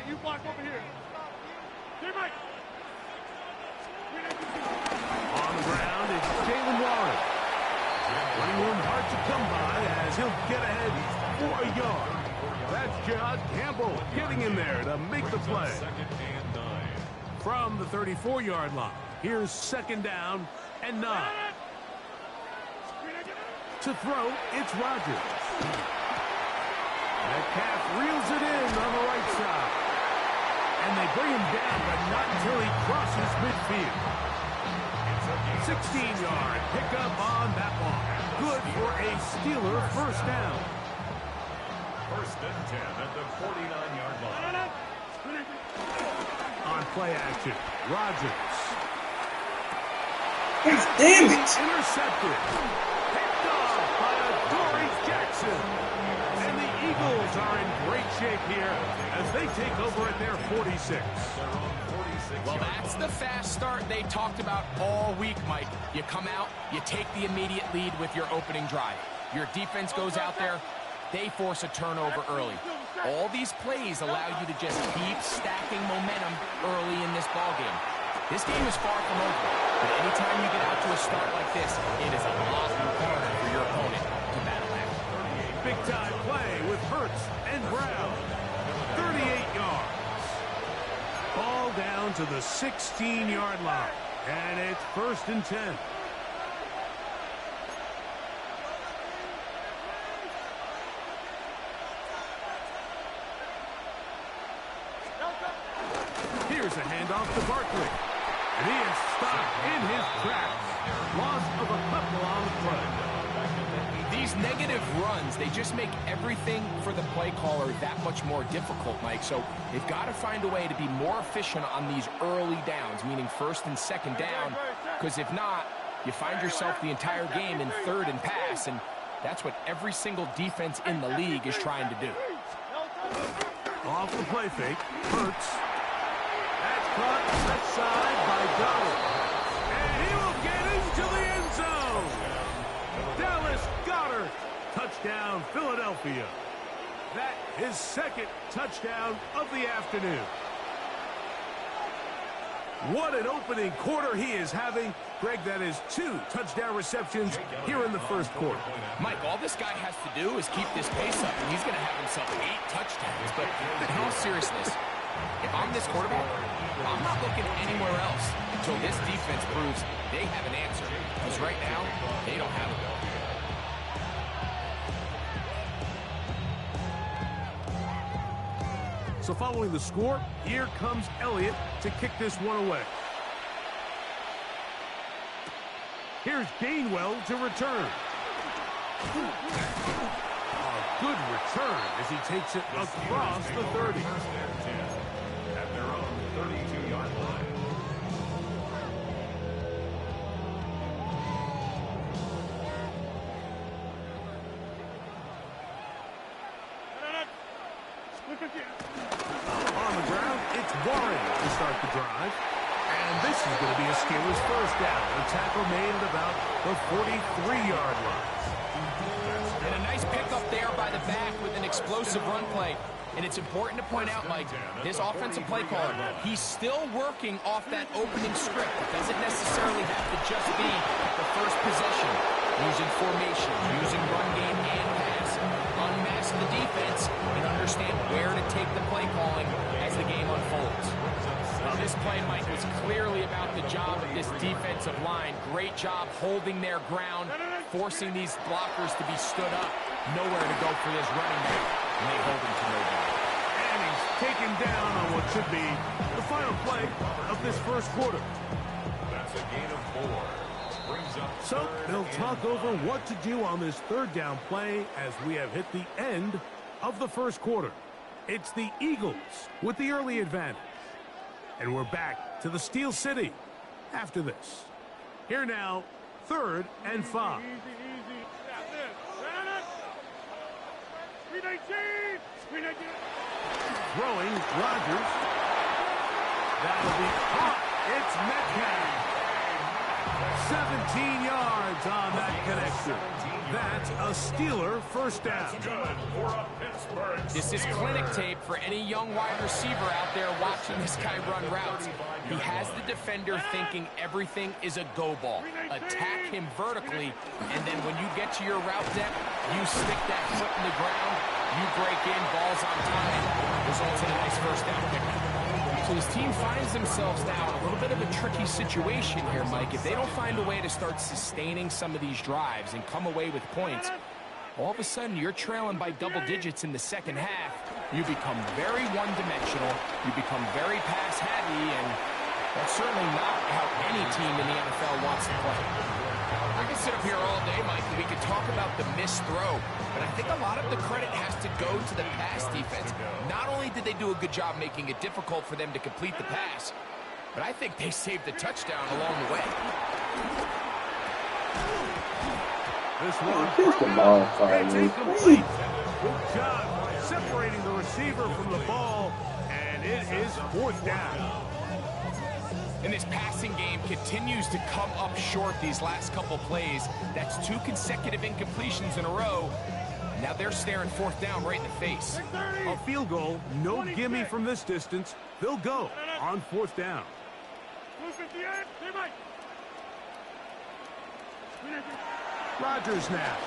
You block over here. On the ground, it's Jalen Warren. Running room hard to come by as he'll get ahead for a yard. That's John Campbell getting in there to make the play. From the 34-yard line, here's second down and 9. To throw, it's Rodgers. Metcalf reels it in on the right side. And they bring him down, but not until he crosses midfield. 16-yard pickup on that one. Good for a Steeler first down. First and 10 at the 49-yard line. On play action, Rodgers. Damn it! Intercepted. Picked off by Dory Jackson. And the Eagles are in great shape here as they take over at their 46. Well, that's the fast start they talked about all week, Mike. You come out, you take the immediate lead with your opening drive. Your defense goes out there, they force a turnover early. All these plays allow you to just keep stacking momentum early in this ballgame. This game is far from over, but anytime you get out to a start like this, it is a lot harder for your opponent to battle back. Big-time play with Hurts and Brown. 38 yards. Ball down to the 16-yard line, and it's first and 10. Here's a handoff to Barkley. And he is stopped in his tracks. Loss of a couple on the play. These negative runs, they just make everything for the play caller that much more difficult, Mike. So they've got to find a way to be more efficient on these early downs, meaning first and second down, because if not, you find yourself the entire game in third and pass, and that's what every single defense in the league is trying to do. Off the play fake, Hurts. That's caught left side by Donald. And he will get into the end zone. Dallas Goedert. Touchdown, Philadelphia. That is second touchdown of the afternoon. What an opening quarter he is having. Greg, that is 2 touchdown receptions here in the first quarter. Mike, all this guy has to do is keep this pace up, and he's going to have himself 8 touchdowns. But in all seriousness, if I'm this quarterback, I'm not looking anywhere else until this defense proves they have an answer. Because right now, they don't have it. So following the score, here comes Elliott to kick this one away. Here's Gainwell to return. A good return as he takes it across the 30. At their own 32-yard line. On the ground, it's Warren to start the drive. And this is going to be a Steelers first down. A tackle made at about the 43-yard line. And a nice pickup there by the back with an explosive run play. And it's important to point out, Mike, this offensive play caller, he's still working off that opening script. It doesn't necessarily have to just be the first possession. Using formation, using run game and pass. Unmask the defense and understand where to take the play calling as the game unfolds. Well, this play, Mike, was clearly about the job of this defensive line. Great job holding their ground, forcing these blockers to be stood up. Nowhere to go for this running back, and they hold him to no goal. And he's taken down on what should be the final play of this first quarter. That's a gain of 4. So they'll talk over what to do on this third down play as we have hit the end of the first quarter. It's the Eagles with the early advantage. And we're back to the Steel City after this. Here now, 3rd and 5. Throwing Rodgers. That'll be caught. It's Metcalf. 17 yards on that connection. That's a Steeler first down. This is clinic tape for any young wide receiver out there watching this guy run routes. He has the defender thinking everything is a go ball. Attack him vertically, and then when you get to your route depth, you stick that foot in the ground, you break in, balls on time, results in a nice first down pickup. So his team finds themselves now in a little bit of a tricky situation here, Mike. If they don't find a way to start sustaining some of these drives and come away with points, all of a sudden you're trailing by double digits in the second half. You become very one-dimensional. You become very pass-heavy, and that's certainly not how any team in the NFL wants to play. I could sit up here all day, Mike, and we could talk about the missed throw, but I think a lot of the credit has to go to the pass defense. Not only did they do a good job making it difficult for them to complete the pass, but I think they saved the touchdown along the way. This one, Here's the ball finally. incomplete. Good job separating the receiver from the ball, and it is fourth down. And this passing game continues to come up short these last couple plays. That's 2 consecutive incompletions in a row. Now they're staring fourth down right in the face. A field goal, no gimme from this distance. They'll go on fourth down. Rodgers now.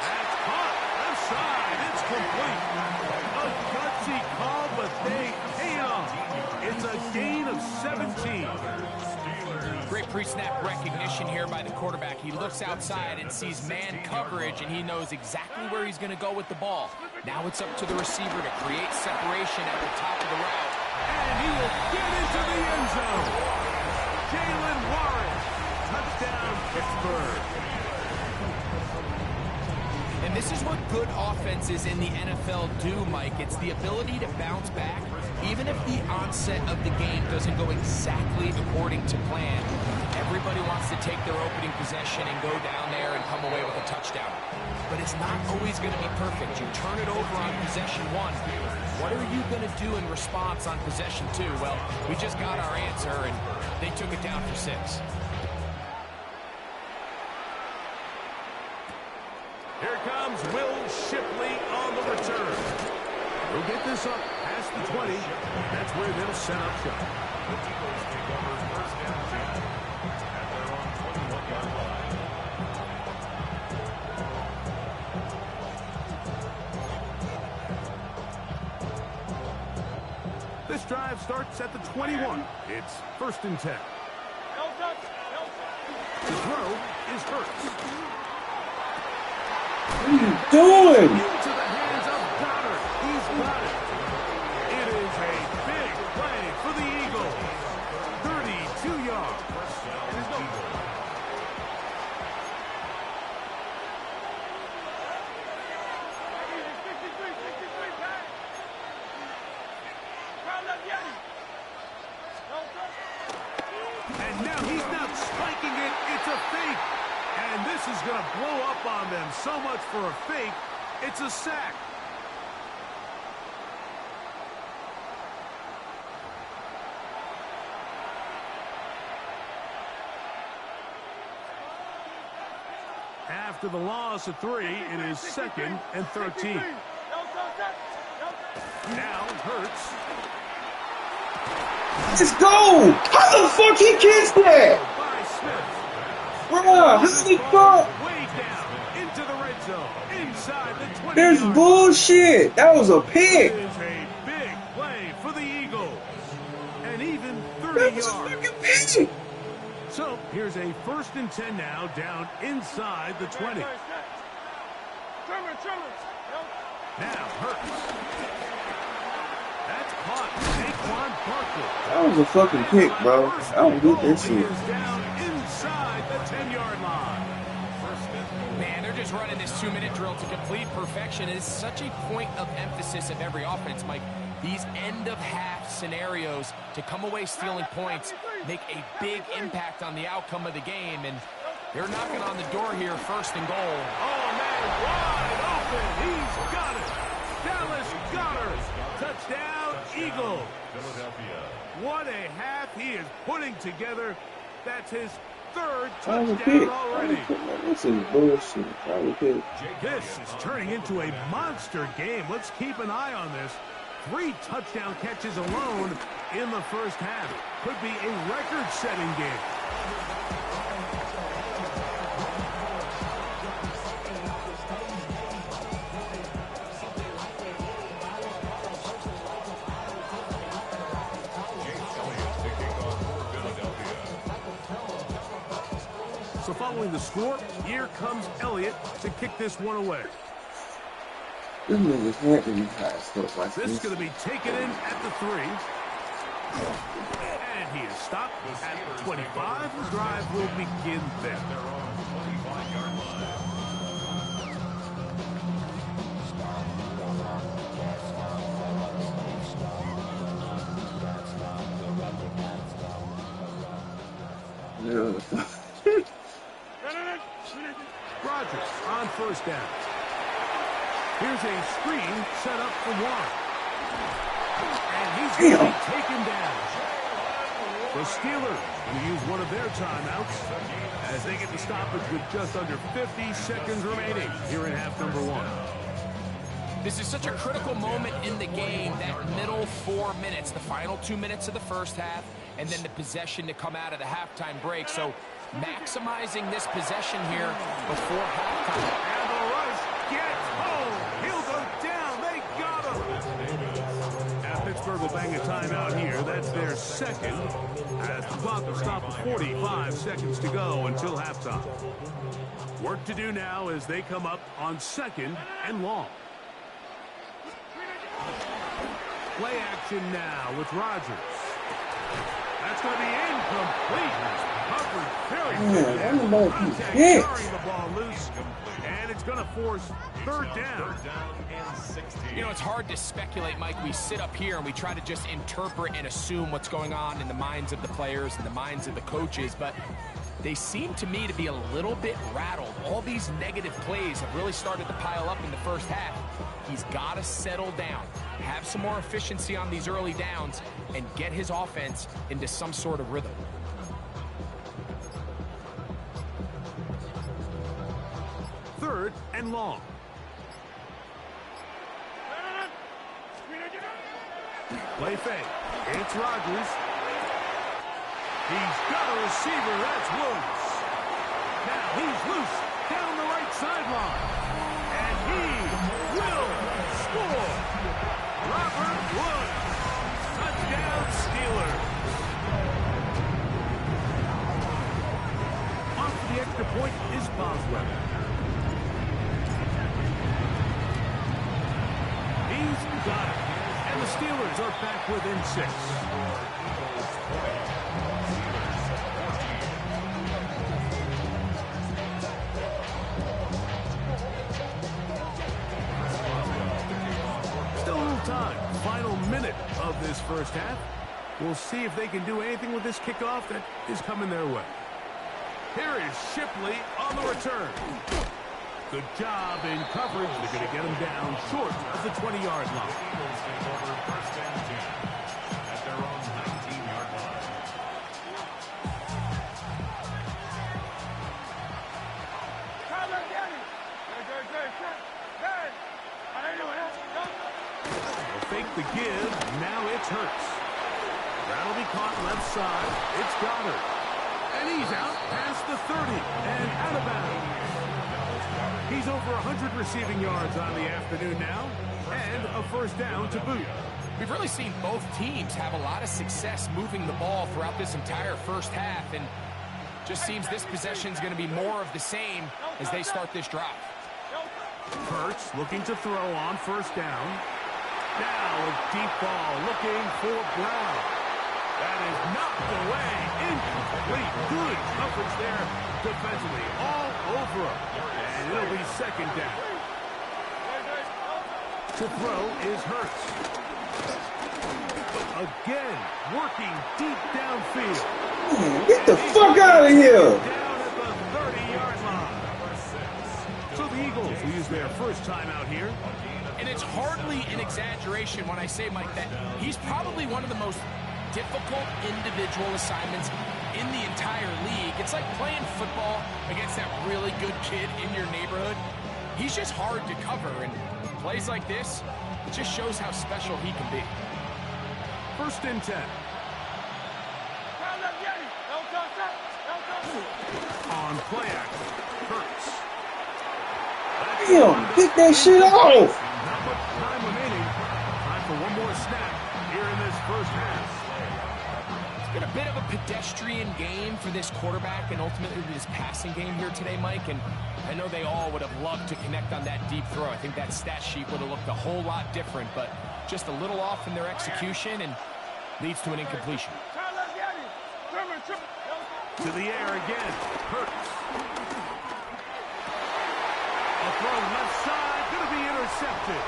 That's caught. Left side. It's complete. A gutsy call, but they pay it off. It's a gain of 17. Great pre-snap recognition here by the quarterback. He looks outside and sees man coverage, and he knows exactly where he's going to go with the ball. Now it's up to the receiver to create separation at the top of the route. And he will get into the end zone. Jalen Warren. Touchdown, Pittsburgh. And this is what good offenses in the NFL do, Mike. It's the ability to bounce back, even if the onset of the game doesn't go exactly according to plan. Everybody wants to take their opening possession and go down there and come away with a touchdown. But it's not always going to be perfect. You turn it over on possession 1. What are you going to do in response on possession 2? Well, we just got our answer, and they took it down for 6. Here comes Will Shipley on the return. He'll get this up past the 20. That's where they'll set up shop. The Eagles take over first and 10 at their own 21-yard line. This drive starts at the 21. It's first and 10. The throw is Hurts. What are you doing? Into the hands of Goddard. He's got it. It is a big play for the Eagles. 32 yards. And now he's not spiking it. It's a fake. And this is going to blow up on them. So much for a fake. It's a sack. After the loss of 3, it is 2nd and 13. Now Hurts. Let's go! How the fuck he gets that? By Smith. Bruh, how the fuck? Way down into the red zone. Inside the 20. There's bullshit. That was a pick. It is a big play for the Eagles. And even 30 That was a yards. fucking pick. So here's a first and 10 now, down inside the 20. Now Hurts. That's caught. Saquon Barkley. That was a fucking pick, bro. I don't get that He shit. is down inside the 10-yard line. Man, they're just running this 2-minute drill to complete perfection. It's such a point of emphasis of every offense, Mike. These end-of-half scenarios to come away stealing points make a big impact on the outcome of the game, and they're knocking on the door here, first and goal. Oh, man, wide open. He's got it. Dallas Goddard. Touchdown, Eagles. Philadelphia. What a half he is putting together. That's his third That was a touchdown pick. already. This is bullshit. That was a pick. This is turning into a monster game. Let's keep an eye on this. 3 touchdown catches alone in the first half. Could be a record-setting game. So following the score, here comes Elliott to kick this one away. This nigga's had to be high stuff like This is this. going to be taken in at the 3. And he is stopped at the 25. The drive will begin there. Their own 25-yard line. Yeah. Rodgers on first down. Here's a screen set up for Warren. And he's going to be taken down. The Steelers going to use one of their timeouts as they get the stoppage with just under 50 seconds remaining here in half number 1. This is such a critical moment in the game, that middle 4 minutes, the final 2 minutes of the first half, and then the possession to come out of the halftime break. So maximizing this possession here before halftime. And the rush gets home. He'll go down. They got him. Now Pittsburgh will bang a timeout here. That's their second. As the clock will stop with 45 seconds to go until halftime. Work to do now as they come up on 2nd and long. Play action now with Rodgers. That's going to be incomplete. Covered very good. Man, everybody keeps Contact hit. carrying the ball loose, and it's going to force 3rd down. Third down and 16. You know, it's hard to speculate, Mike. We sit up here and we try to just interpret and assume what's going on in the minds of the players and the minds of the coaches, but they seem to me to be a little bit rattled. All these negative plays have really started to pile up in the first half. He's got to settle down, have some more efficiency on these early downs, and get his offense into some sort of rhythm. Third and long. Play fake. It's Rodgers. He's got a receiver. That's Woods. Now he's loose down the right sideline. And he will score. Robert Woods. Touchdown Steelers. Off the extra point is Boswell. He's got it. And the Steelers are back within 6. Still a little time. Final minute of this first half. We'll see if they can do anything with this kickoff that is coming their way. Here is Shipley on the return. Good job in coverage. They're going to get him down short of the 20-yard line. Eagles take over 1st and 10 at their own 19-yard line. They'll fake the give. Now it's Hurts. That'll be caught left side. It's Goddard. And he's out past the 30 and out of bounds. He's over 100 receiving yards on the afternoon now, and a 1st down to boot. We've really seen both teams have a lot of success moving the ball throughout this entire first half, and just seems this possession is going to be more of the same as they start this drive. Hurts looking to throw on 1st down. Now a deep ball looking for Brown. That is knocked away. Incomplete. Good coverage there defensively. All over him. And it'll be 2nd down. To throw is Hurts. Again, working deep downfield. Man, get the fuck out of here. Down at the 30-yard line. So the Eagles will use their first timeout here. And it's hardly an exaggeration when I say, Mike, that he's probably one of the most difficult individual assignments in the entire league. It's like playing football against that really good kid in your neighborhood. He's just hard to cover, and plays like this, it just shows how special he can be. 1st and 10. On play action, Hurts. Damn, pick that shit off. Not much time remaining. Time for one more snap here in this first half. It's been a bit of a pedestrian game for this quarterback and ultimately this passing game here today, Mike. And I know they all would have loved to connect on that deep throw. I think that stat sheet would have looked a whole lot different, but just a little off in their execution and leads to an incompletion. To the air again, Hurts. A throw left side, going to be intercepted.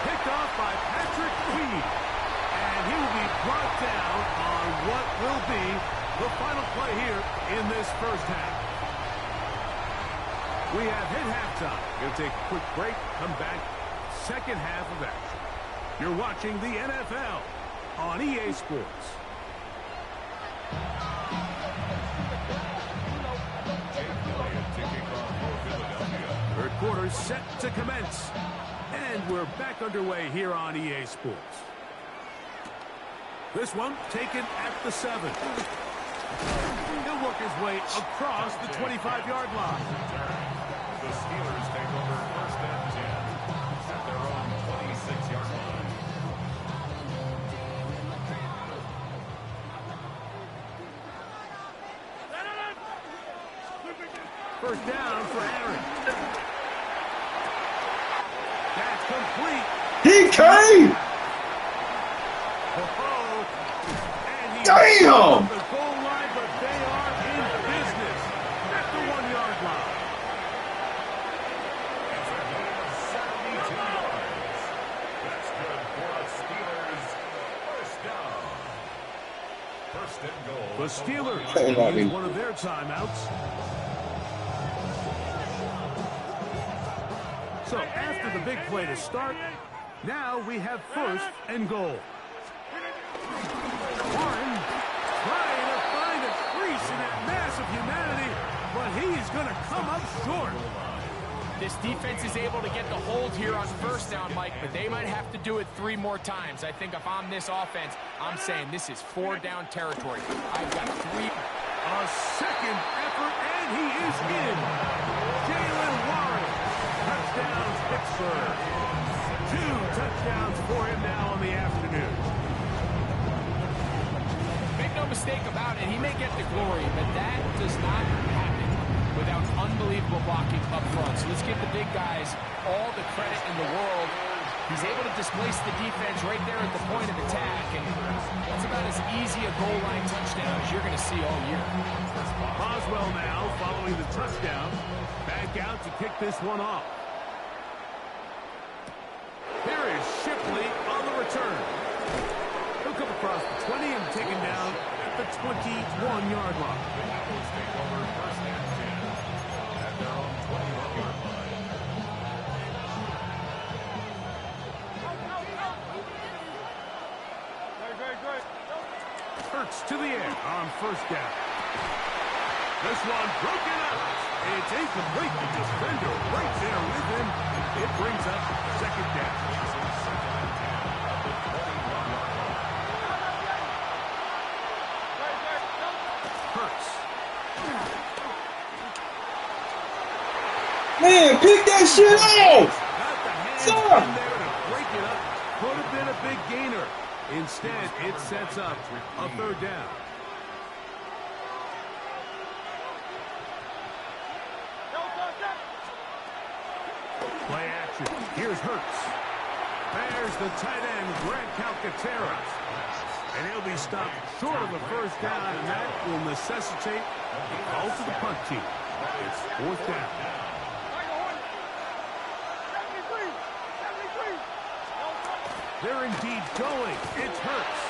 Picked off by Patrick Queen. And he will be brought down on what will be the final play here in this first half. We have hit halftime. Going to take a quick break, come back, second half of action. You're watching the NFL on EA Sports. Third quarter set to commence. And we're back underway here on EA Sports. This one taken at the 7. He'll work his way across the 25-yard line. The Steelers take over 1st and 10 at their own 26-yard line. First down for Aaron. That's complete. DK! And he Damn! the goal line, but they are in business at the 1-yard line. It's a gain of 72 yards. That's good for the Steelers. First down. 1st and goal. The Steelers Hey, use one of their timeouts. So after the big play to start, now we have 1st and goal. Warren trying to find a crease in that mass of humanity, but he's going to come up short. This defense is able to get the hold here on 1st down, Mike, but they might have to do it 3 more times. I think if I'm this offense, I'm saying this is 4-down territory. I've got 3. A second effort, and he is in. Jalen Warren. Touchdowns, Pittsburgh. 2 touchdowns for him now on the afternoon. Make no mistake about it, he may get the glory, but that does not happen without unbelievable blocking up front. So let's give the big guys all the credit in the world. He's able to displace the defense right there at the point of attack, and that's about as easy a goal line touchdown as you're going to see all year. Boswell now following the touchdown. Back out to kick this one off. Here is Shipley on the return. He'll come across the 20 and taken down at the 21-yard line. Eagles take over 1st and 10 at their own 21-yard line. Hurts to the air on 1st down. This one broken up. It's incomplete. The defender right there with him. It brings up 2nd down. Hurts. Man, pick that shit off! Got the hands Stop. in there to break it up. Could have been a big gainer. Instead, it sets up a 3rd down. Play action. Here's Hurts. There's the tight end, Grant Calcaterra. And he'll be stopped short of the 1st down, and that will necessitate a call to the punt team. It's 4th down. They're indeed going. It's Hurts.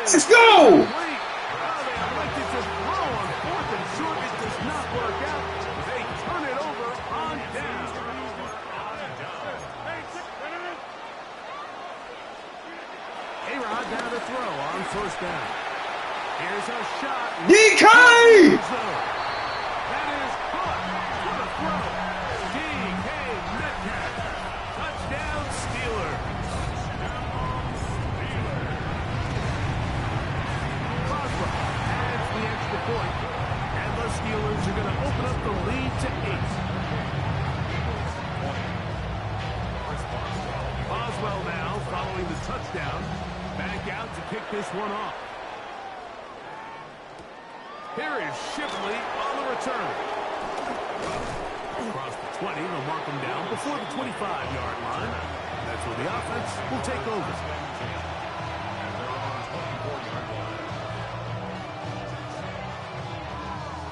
Let's go! Well, they elected to throw on 4th and short. It does not work out. They turn it over on down. A-Rod down to throw on 1st down. Here's a shot. DK! That is caught for the throw. DK Metcalf. Touchdown Steelers. Boswell adds the extra point. And the Steelers are going to open up the lead to 8. Boswell now following the touchdown. Back out to kick this one off. Here is Shipley on the return. Across the 20, they'll mark him down before the 25-yard line. That's where the offense will take over.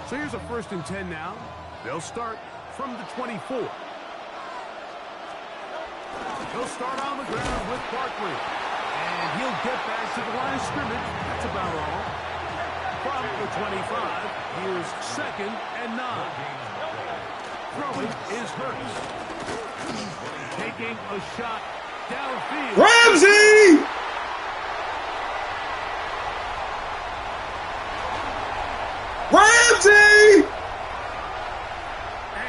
So here's a 1st and 10 now. They'll start from the 24. He'll start on the ground with Barkley. And he'll get back to the line of scrimmage. That's about all. From the 25, here's 2nd and 9. Throwing is Hurts. Taking a shot downfield. Ramsey! Ramsey!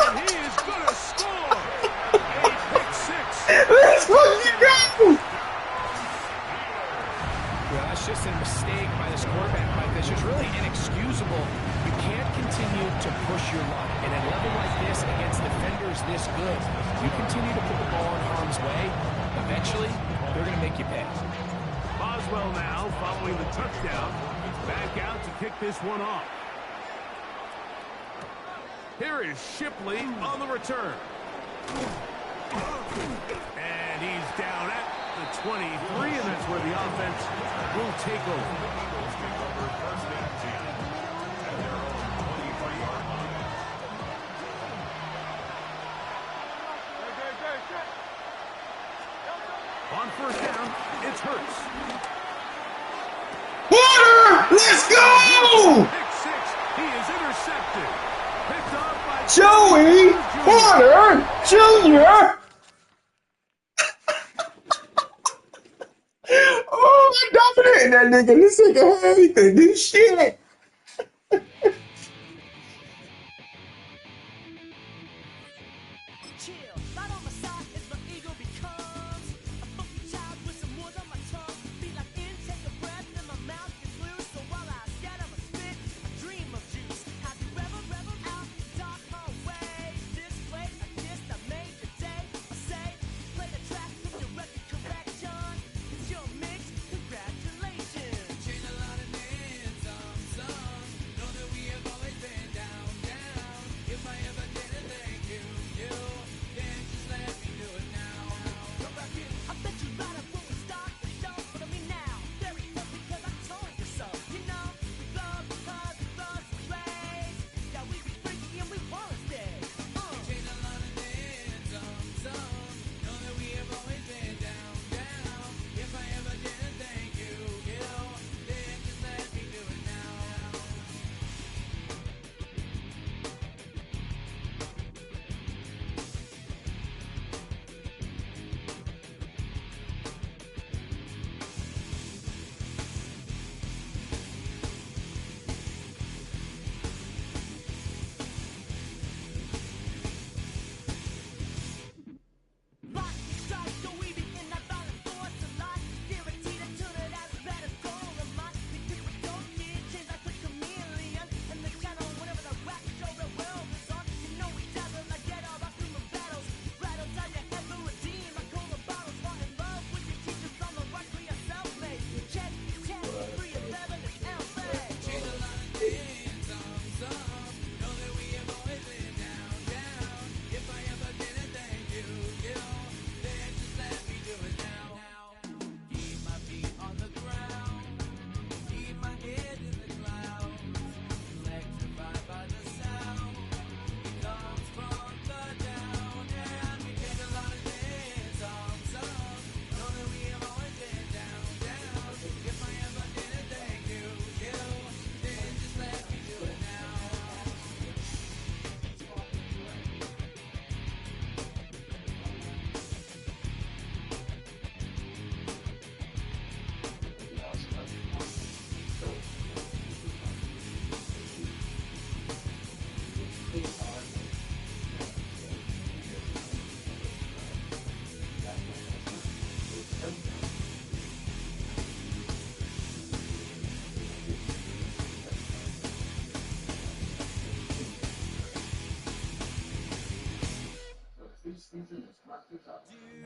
And he is going to score. A pick 6. Let's fucking go! Well, that's just a mistake by this quarterback, Mike. That's just really inexcusable. You can't continue to push your luck. And at a level like this, against defenders this good, you continue to put the ball in harm's way, eventually, they're going to make you pay. Boswell now following the touchdown. Back out to kick this one off. Here is Shipley on the return. And he's down at the 23, and that's where the offense will take over. On 1st down, it's Hurts. Porter! Let's go! Pick 6, he is intercepted. Picked off by Joey Porter Jr. Oh, I'm dominating that nigga. This nigga, he could do shit. Do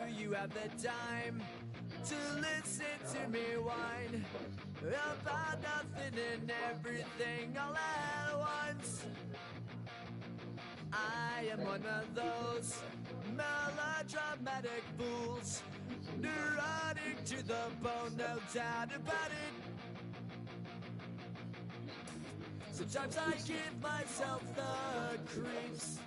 you have the time to listen to me whine about nothing and everything all at once? I am one of those melodramatic fools, neurotic to the bone, no doubt about it. Sometimes I give myself the creeps.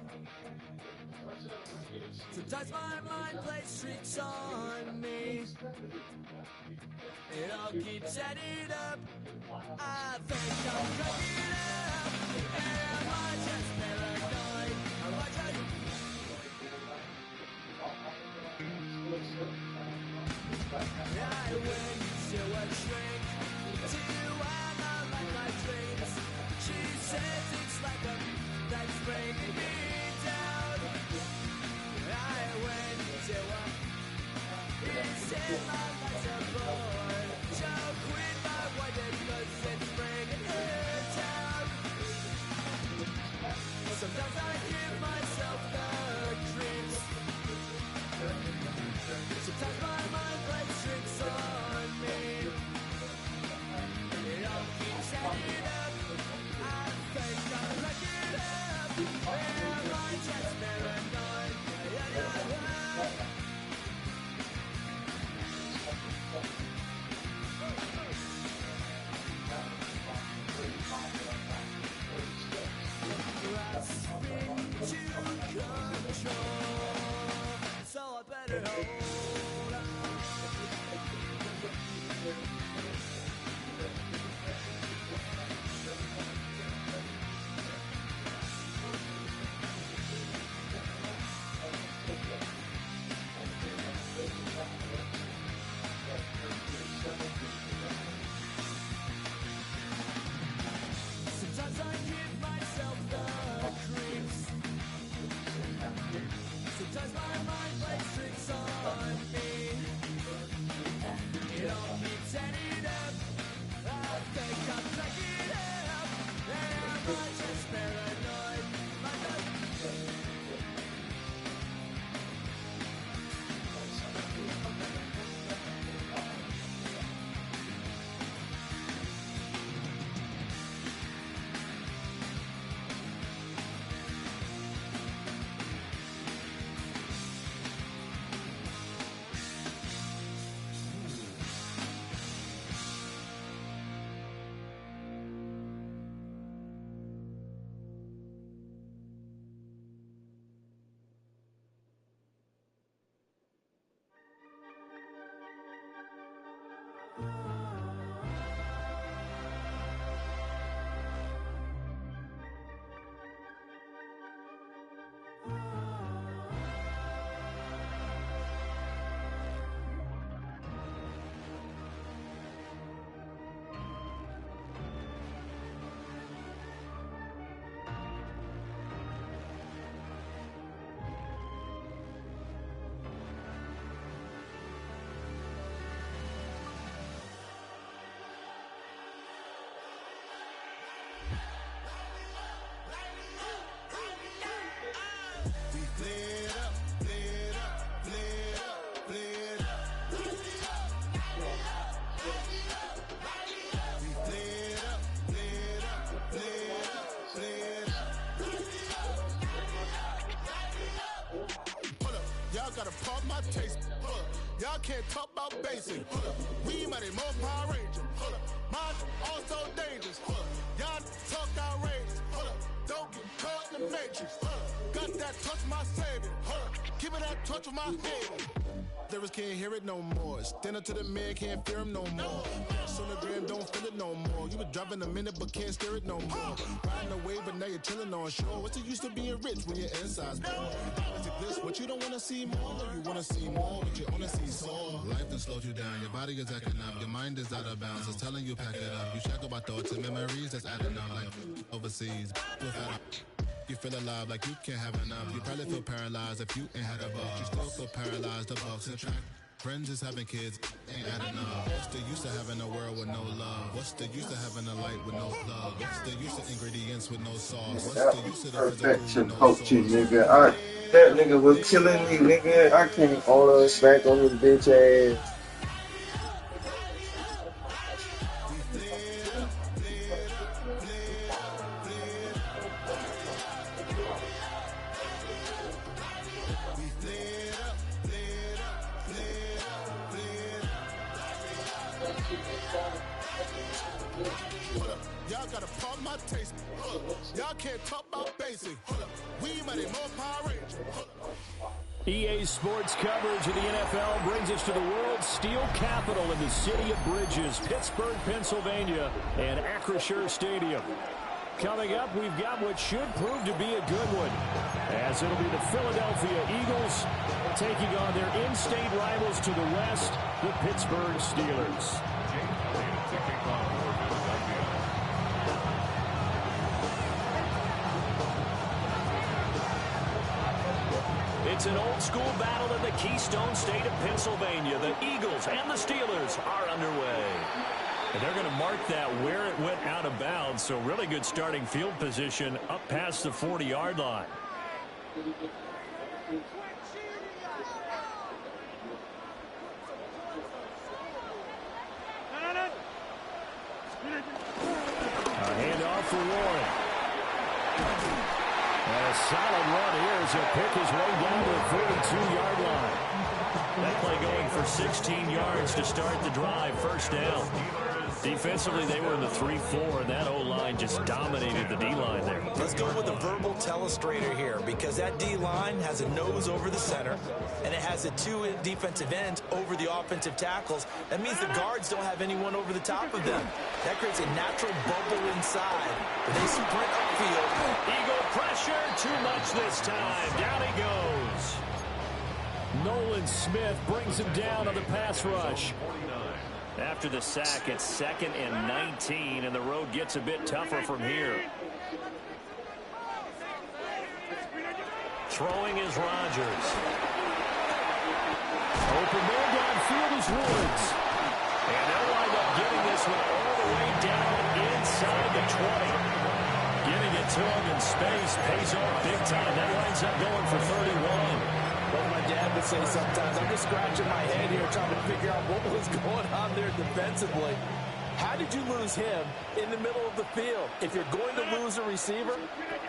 Sometimes my mind plays tricks on me. It all keeps adding up. I think I'm cracking up. Am I just paranoid? Am I just... I went to a shrink to analyze my dreams. She says it's like a that's bringing me down. I went to a he said my life's a bore. So quit my wife cause it's bringing her down. Sometimes I give myself the creeps. Sometimes my mind plays tricks on me. It all keeps adding up. I think I'm cracking up. Am I just paranoid? Grasping to control, so I better hold on. Sometimes I give myself the creeps. Sometimes my mind plays tricks on me. It all keeps adding up. I think I'm cracking up. Am I just paranoid? Am I just... Gotta pump my taste. Y'all can't talk about basic. We might more Power Ranger. Mine also dangerous. Y'all talk outrageous. Don't get caught in the matrix. Got that touch my savior. Give me that touch with my head. Lyrics can't hear it no more. Stand up to the man, can't fear him no more. Sonogram don't feel it no more. You been driving a minute but can't steer it no more. Riding away but now you're chilling on shore. What's the use of being rich when your inside's poor? This what you don't wanna see more. No, you wanna see more, but you wanna see sore. Life done slowed you down. Your body is acting up. Your mind is out of bounds. It's telling you pack it up. You shackle by thoughts and memories that's adding up like overseas. You feel alive like you can't have enough. You probably feel paralyzed if you ain't had a buck. You still feel paralyzed, the bucks and track. Friends is having kids, ain't had enough. What's the use of having a world with no love? What's the use of having a light with no plug? What's the use of ingredients with no sauce? What's That the was use of the perfection physical with no coaching, sauce? nigga. That nigga was killing me, nigga. I can't hold us back on his bitch ass. Y'all gotta pump my taste. Y'all can't talk about basic. We mighty more Power Ranger. EA Sports coverage of the NFL brings us to the world's steel capital in the city of Bridges, Pittsburgh, Pennsylvania, and Acrisure Stadium. Coming up, we've got what should prove to be a good one, as it'll be the Philadelphia Eagles taking on their in-state rivals to the west, the Pittsburgh Steelers. It's an old-school battle in the Keystone State of Pennsylvania. The Eagles and the Steelers are underway. And they're going to mark that where it went out of bounds, so really good starting field position up past the 40-yard line. A handoff for Warren. And a solid run here as he'll pick his way down to the 42-yard line. That play going for 16 yards to start the drive, first down. Defensively, they were in the 3-4, and that O-line just dominated the D-line there. Let's go with a verbal telestrator here, because that D-line has a nose over the center, and it has a two defensive ends over the offensive tackles. That means the guards don't have anyone over the top of them. That creates a natural bubble inside. They sprint upfield. Eagle pressure, too much this time. Down he goes. Nolan Smith brings him down on the pass rush. After the sack, it's 2nd and 19, and the road gets a bit tougher from here. Throwing is Rodgers. Open man downfield is Woods. And they'll wind up getting this one all the way down inside the 20. Giving it to him in space pays off big time. That winds up going for 31. What my dad would say sometimes, I'm just scratching my head here trying to figure out what was going on there defensively. How did you lose him in the middle of the field? If you're going to lose a receiver,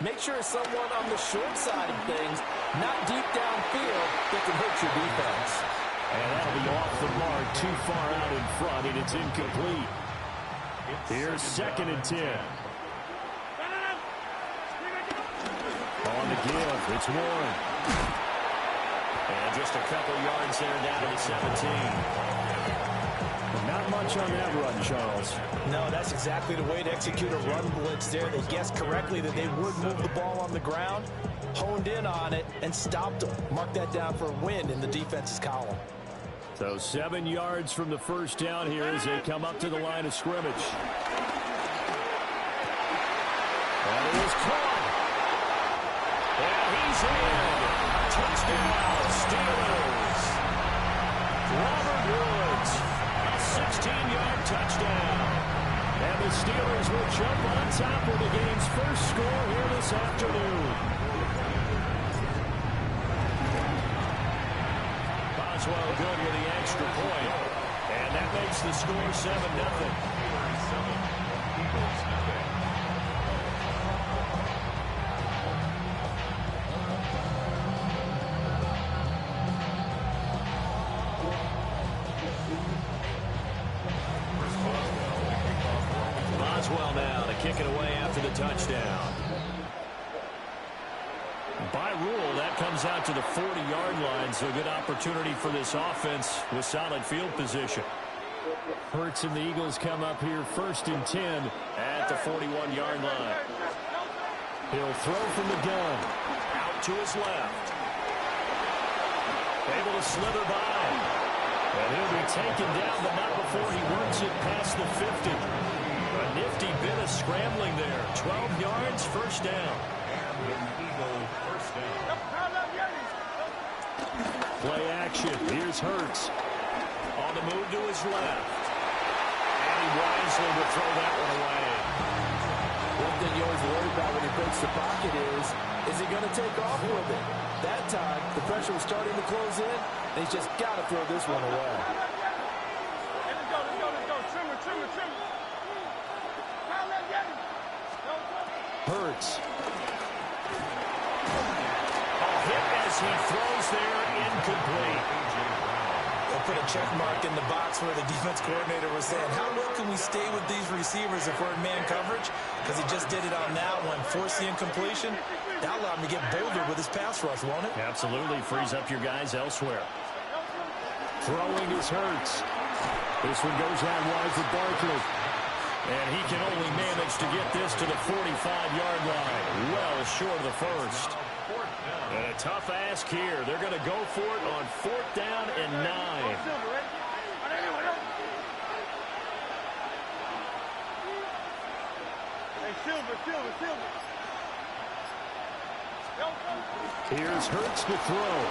make sure it's someone on the short side of things, not deep downfield, that can hurt your defense. And that'll be off the mark, too far out in front, and it's incomplete. Here's 2nd and 10. On the give, it's Warren. And just a couple yards there down to the 17. Not much on that run, Charles. No, that's exactly the way to execute a run blitz there. They guessed correctly that they would move the ball on the ground, honed in on it, and stopped them. Mark that down for a win in the defense's column. So 7 yards from the first down here as they come up to the line of scrimmage. And it is caught. And he's in. Touchdown, Steelers. Robert Woods, a 16-yard touchdown. And the Steelers will jump on top of the game's first score here this afternoon. Boswell good with the extra point. And that makes the score 7-0. Boswell now to kick it away after the touchdown. By rule, that comes out to the 40-yard line, so good opportunity for this offense with solid field position. Hurts and the Eagles come up here 1st and 10 at the 41-yard line. He'll throw from the gun. Out to his left. Able to slither by. And he'll be taken down, but not before he works it past the 50. A nifty bit of scrambling there. 12 yards, first down. Play action. Here's Hurts. On the move to his left. And he wisely will throw that one away. One thing you always worry about when he breaks the pocket is he going to take off with it? That time, the pressure was starting to close in, and he's just got to throw this one away. Hurts. A hit as he throws there, incomplete. They'll put a check mark in the box where the defense coordinator was saying, how well can we stay with these receivers if we're in man coverage? Because he just did it on that one, forced the incompletion. That allowed him to get bolder with his pass rush, won't it? Absolutely. Frees up your guys elsewhere. Throwing is Hurts. This one goes out wide for Barkley. And he can only manage to get this to the 45-yard line. Well short of the first. And a tough ask here. They're going to go for it on 4th down and 9. Here's Hurts to throw.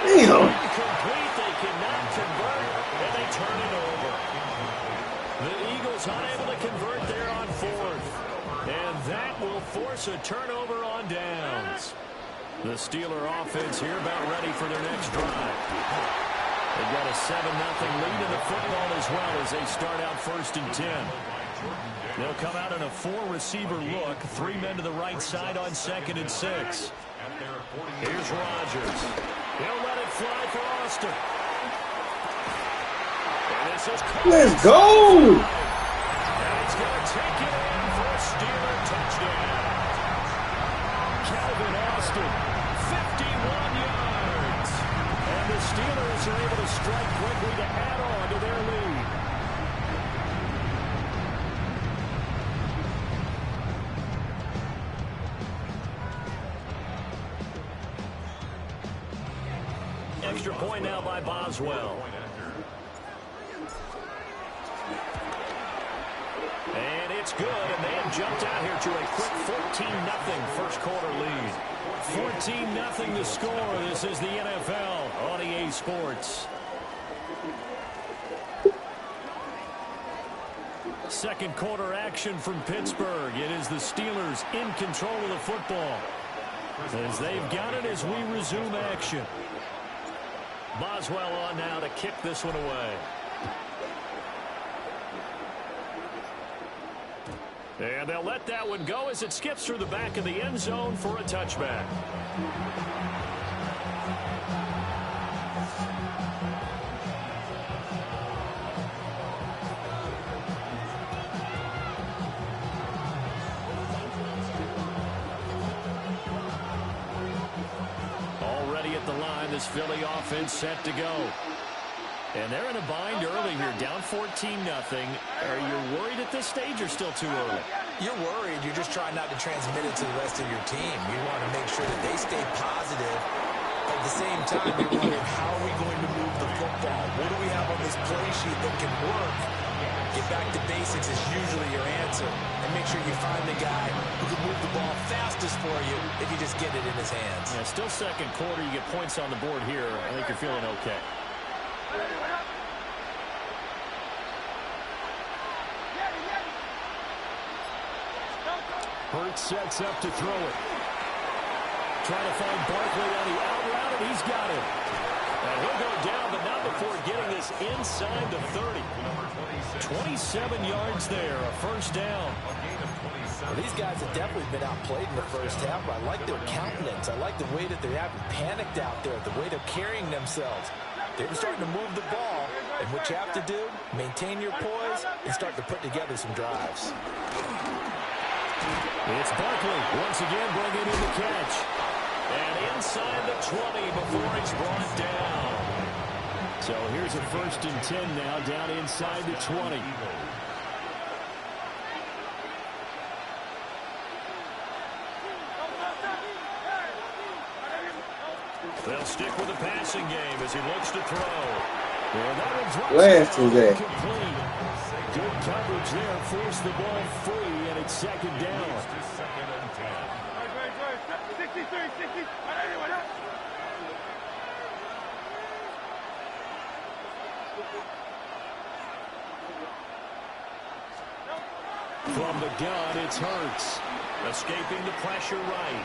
And incomplete. They cannot convert, and they turn it over. The Eagles unable to convert there on 4th. And that will force a turnover on downs. The Steeler offense here about ready for their next drive. They've got a 7-0 lead in the football as well as they start out 1st and 10. They'll come out in a 4-receiver look. 3 men to the right side on 2nd and 6. Here's Rodgers. He'll let it fly for Austin. And this is Let's go! And he's going to take it in for a Steeler touchdown. Calvin Austin, 51 yards. And the Steelers are able to strike quickly to add on to their lead. Extra point now by Boswell. And it's good, and they have jumped out here to a quick 14-0 first quarter lead. 14-0 the score. This is the NFL on EA Sports. Second quarter action from Pittsburgh. It is the Steelers in control of the football as they've got it as we resume action. Boswell on now to kick this one away. And they'll let that one go as it skips through the back of the end zone for a touchback. Already at the line, this Philly offense set to go. And they're in a bind early here, down 14-0. Are you worried at this stage or still too early? You're worried. You're just trying not to transmit it to the rest of your team. You want to make sure that they stay positive. At the same time, you're wondering, how are we going to move the football? What do we have on this play sheet that can work? Get back to basics is usually your answer. And make sure you find the guy who can move the ball fastest for you if you just get it in his hands. Yeah, still second quarter. You get points on the board here. I think you're feeling okay. Hurts sets up to throw it. Trying to find Barkley on the out route, and he's got it. And he'll go down, but not before getting this inside the 30. 27 yards there, a first down. Well, these guys have definitely been outplayed in the first half, but I like their countenance. I like the way that they're having panicked out there, the way they're carrying themselves. They're starting to move the ball, and what you have to do, maintain your poise and start to put together some drives. It's Barkley once again bringing in the catch. And inside the 20 before he's brought down. So here's a 1st and 10 now, down inside the 20. They'll stick with the passing game as he looks to throw. Well, that Last was that. complete. Good coverage there, forced the ball free, and it's 2nd down. From the gun, it's Hurts. Escaping the pressure right.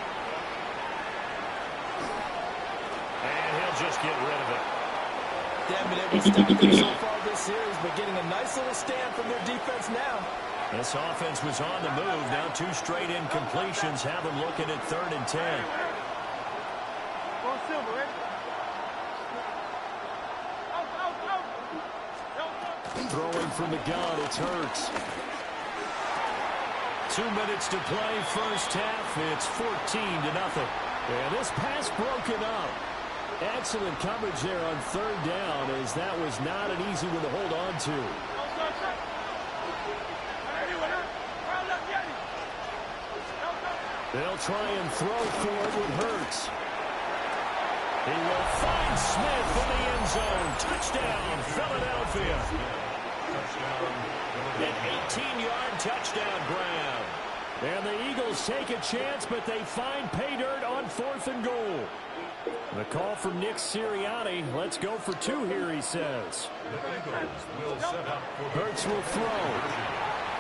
And he'll just get rid of it. They haven't been able to stop them so far this series, but getting a nice little stand from their defense now. This offense was on the move. Now 2 straight incompletions have them looking at 3rd and 10. Throwing from the gun, it's Hurts. 2 minutes to play, first half. It's 14-0. Yeah, this pass broken up. Excellent coverage there on 3rd down, as that was not an easy one to hold on to. They'll try and throw forward with Hurts. He will find Smith in the end zone. Touchdown, Philadelphia. An 18-yard touchdown grab. And the Eagles take a chance, but they find pay dirt on 4th and goal. The call from Nick Sirianni. Let's go for 2 here, he says. Hurts will throw.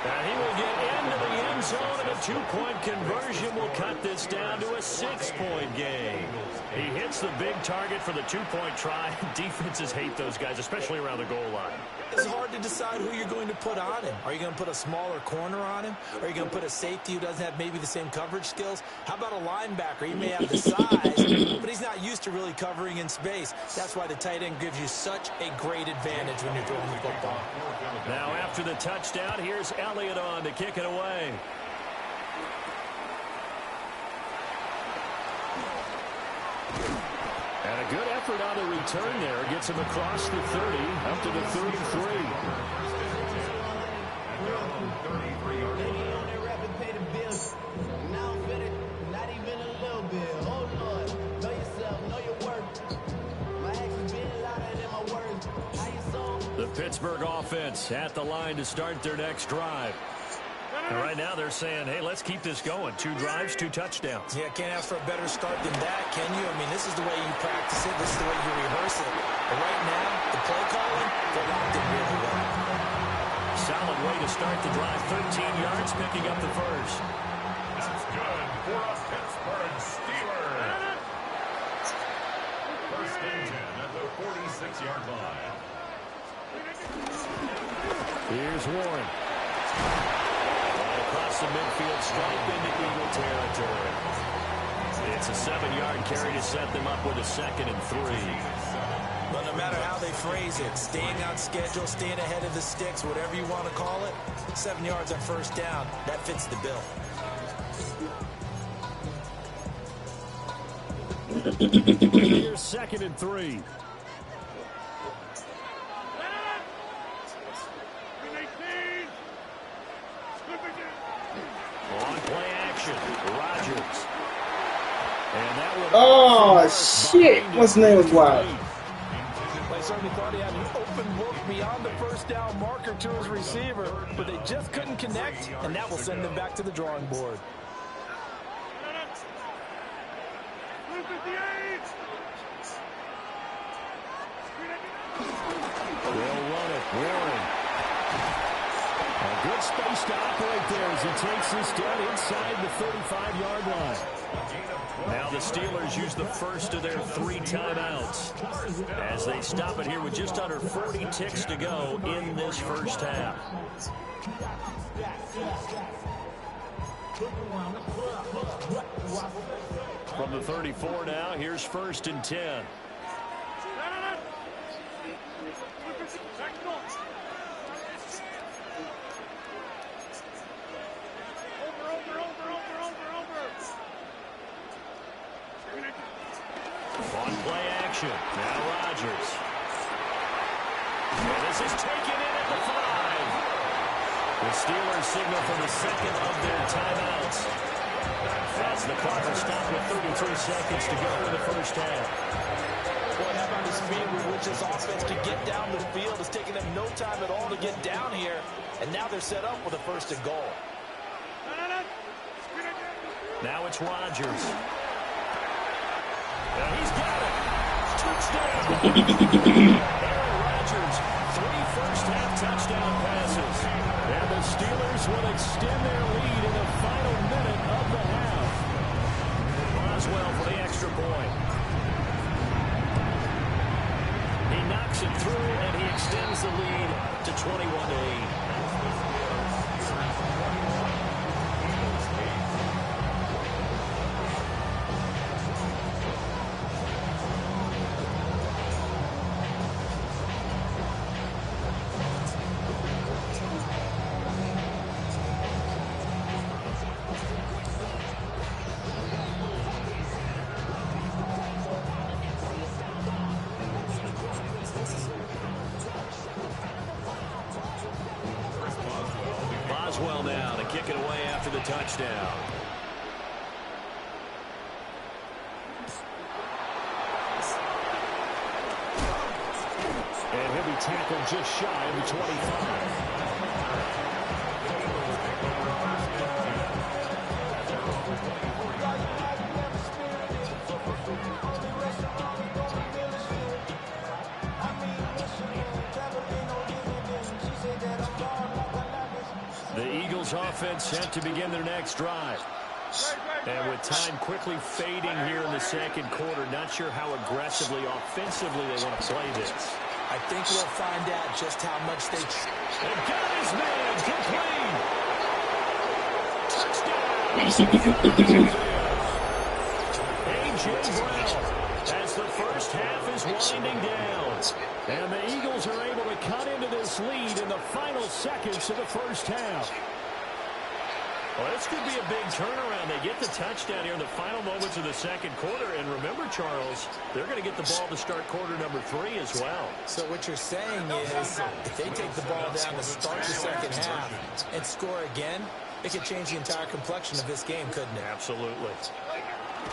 And he will get into the end zone, and a 2-point conversion will cut this down to a 6-point game. He hits the big target for the 2-point try. Defenses hate those guys, especially around the goal line. It's hard to decide who you're going to put on him. Are you going to put a smaller corner on him? Are you going to put a safety who doesn't have maybe the same coverage skills? How about a linebacker? He may have the size, but he's not used to really covering in space. That's why the tight end gives you such a great advantage when you're throwing the football. Now after the touchdown, here's Elliott on to kick it away. And a good effort on the return there. Gets him across the 30, up to the 33. The Pittsburgh offense at the line to start their next drive. And right now they're saying, hey, let's keep this going. 2 drives, 2 touchdowns. Yeah, can't ask for a better start than that, can you? I mean, this is the way you practice it. This is the way you rehearse it. But right now, the play calling, they're locked in really well. Solid way to start the drive. 13 yards, picking up the first. That's good for a Pittsburgh Steelers. First and 10 at the 46-yard line. Here's Warren. Across the midfield stripe into Eagle territory. It's a 7-yard carry to set them up with a 2nd and 3. But no matter how they phrase it, staying on schedule, staying ahead of the sticks, whatever you want to call it, 7 yards on first down, that fits the bill. Here's 2nd and 3. On play action, Rodgers. And that would Oh, shit. What's the name was wide? They certainly thought he had an open look beyond the first down marker to his receiver, but they just couldn't connect, and that will send them back to the drawing board. They'll run it. Warren. A good space to operate there as he takes this down inside the 35-yard line. Now the Steelers use the first of their 3 timeouts as they stop it here with just under 40 ticks to go in this first half. From the 34 now, here's 1st and 10. On play action, now Rodgers. And this is taken in at the 5. The Steelers signal for the 2nd of their timeouts. As the clock will stop with 33 seconds to go in the first half. Boy, how about the speed with which this offense can get down the field? It's taking them no time at all to get down here, and now they're set up with a 1st and goal. Now it's Rodgers. And he's got it. Touchdown. Aaron Rodgers, 3 first-half touchdown passes. And the the Steelers will extend their lead in the final minute of the half. Boswell for the extra point. He knocks it through, and he extends the lead to 21-8. Boswell now to kick it away after the touchdown. And he'll be tackled just shy of the 25. The Eagles offense set to begin their next drive. And with time quickly fading here in the second quarter, not sure how aggressively, offensively they want to play this. I think we'll find out just how much they... And got his man complete. Touchdown. A.J. Brown as the first half is winding down. And the Eagles are able to cut into this lead in the final seconds of the first half. Well, this could be a big turnaround. They get the touchdown here in the final moments of the second quarter. And remember, Charles, they're going to get the ball to start quarter number 3 as well. So what you're saying is if they take the ball down to start the second half and score again, it could change the entire complexion of this game, couldn't it? Absolutely.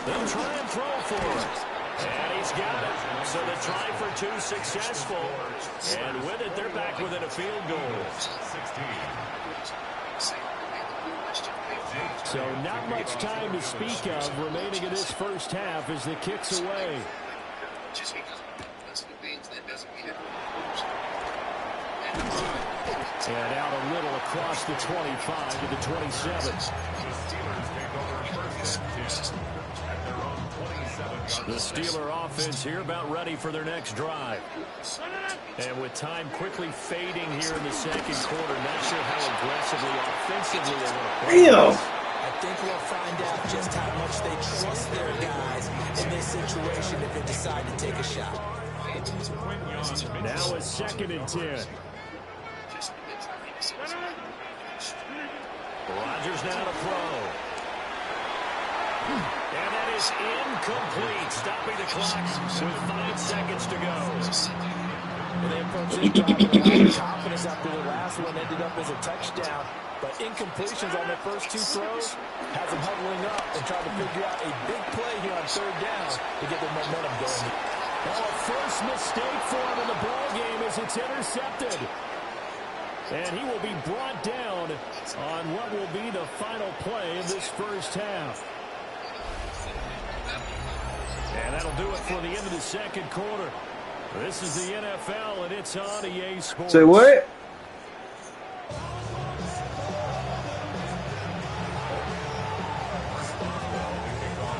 They'll try and throw for it. And he's got it. So the try for 2 successful. And with it, they're back within a field goal. So not much time to speak of remaining in this first half as the kick's away. And out a little across the 25 to the 27. The Steeler offense here about ready for their next drive. And with time quickly fading here in the second quarter, not sure how aggressively, offensively they want to play. Damn. I think we'll find out just how much they trust their guys in this situation if they decide to take a shot. Now a 2nd and 10. Rodgers now to throw. And that is incomplete, stopping the clock with 5 seconds to go. Well, they approached this drive with a lot of confidence after the last one ended up as a touchdown. But incompletions on their first 2 throws has them huddling up and trying to figure out a big play here on 3rd down to get their momentum going. Well, a first mistake for him in the ball game as it's intercepted. And he will be brought down on what will be the final play of this first half. And that'll do it for the end of the second quarter. This is the NFL, and it's on EA Sports. Say what?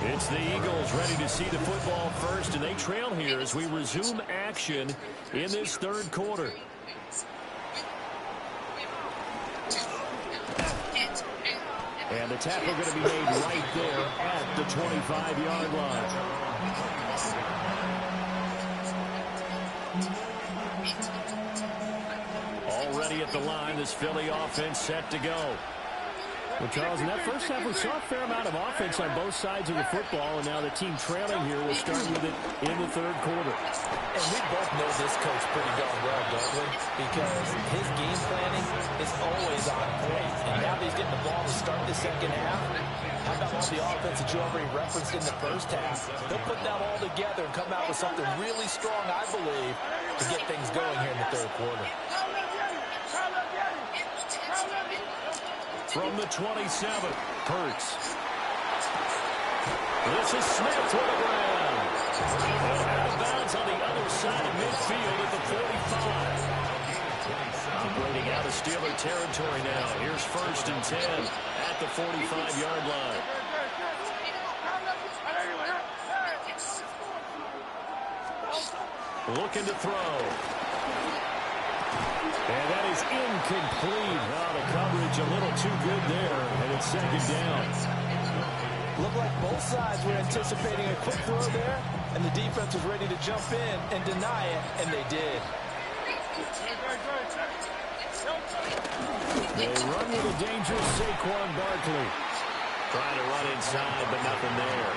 It's the Eagles ready to see the football first, and they trail here as we resume action in this 3rd quarter. And the tackle going to be made right there at the 25-yard line. Already at the line, this Philly offense set to go. Well, Charles, in that first half, we saw a fair amount of offense on both sides of the football, and now the team trailing here will start with it in the 3rd quarter. And we both know this coach pretty darn well, don't we? Because his game planning is always on point. And now that he's getting the ball to start the second half, how about all the offense that you already referenced in the first half? They'll put that all together and come out with something really strong, I believe, to get things going here in the 3rd quarter. From the 27, Hurts. This is Smith to the ground. And out of bounds on the other side of midfield at the 45. Operating out of Steeler territory now. Here's 1st and 10 at the 45-yard line. Looking to throw. And that is incomplete. Oh, the coverage a little too good there, and it's 2nd down. Looked like both sides were anticipating a quick throw there, and the defense was ready to jump in and deny it, and they did. They run with a dangerous Saquon Barkley. Trying to run inside, but nothing there.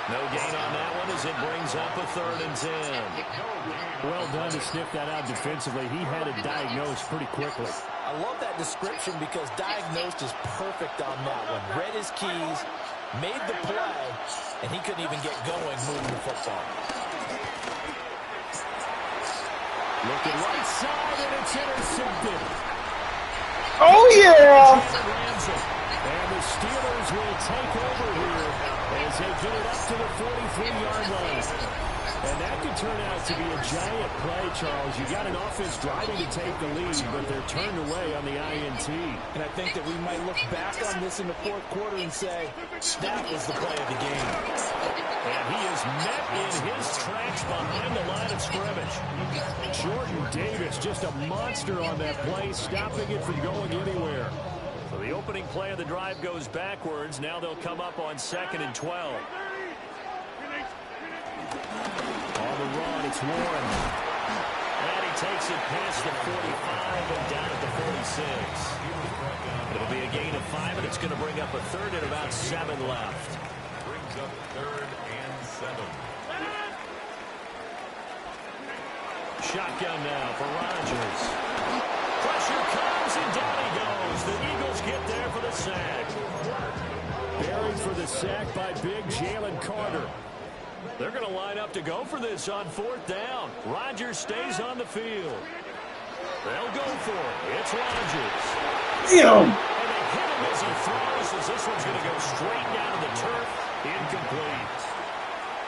No gain on that one as it brings up a 3rd and 10. Well done to sniff that out defensively. He had it diagnosed pretty quickly. I love that description because diagnosed is perfect on that one. Read his keys, made the play, and he couldn't even get going moving the football. Looking right side, and it's intercepted. Oh, yeah! And the Steelers will take over here as they get it up to the 43-yard line. And that could turn out to be a giant play, Charles. You got an offense driving to take the lead, but they're turned away on the INT. And I think that we might look back on this in the 4th quarter and say, that was the play of the game. And he is met in his tracks behind the line of scrimmage. Jordan Davis, just a monster on that play, stopping it from going anywhere. So the opening play of the drive goes backwards. Now they'll come up on 2nd and 12. On the run, it's Warren. And he takes it past the 45 and down at the 46. It'll be a gain of 5, and it's going to bring up a 3rd and about 7 left. Brings up 3rd and 7. Shotgun now for Rodgers. Pressure comes, and down he goes. The Eagles get there for the sack. Buried for the sack by big Jalen Carter. They're going to line up to go for this on 4th down. Rodgers stays on the field. They'll go for it. It's Rodgers. Damn! And they hit him as he throws, as this one's going to go straight down to the turf. Incomplete.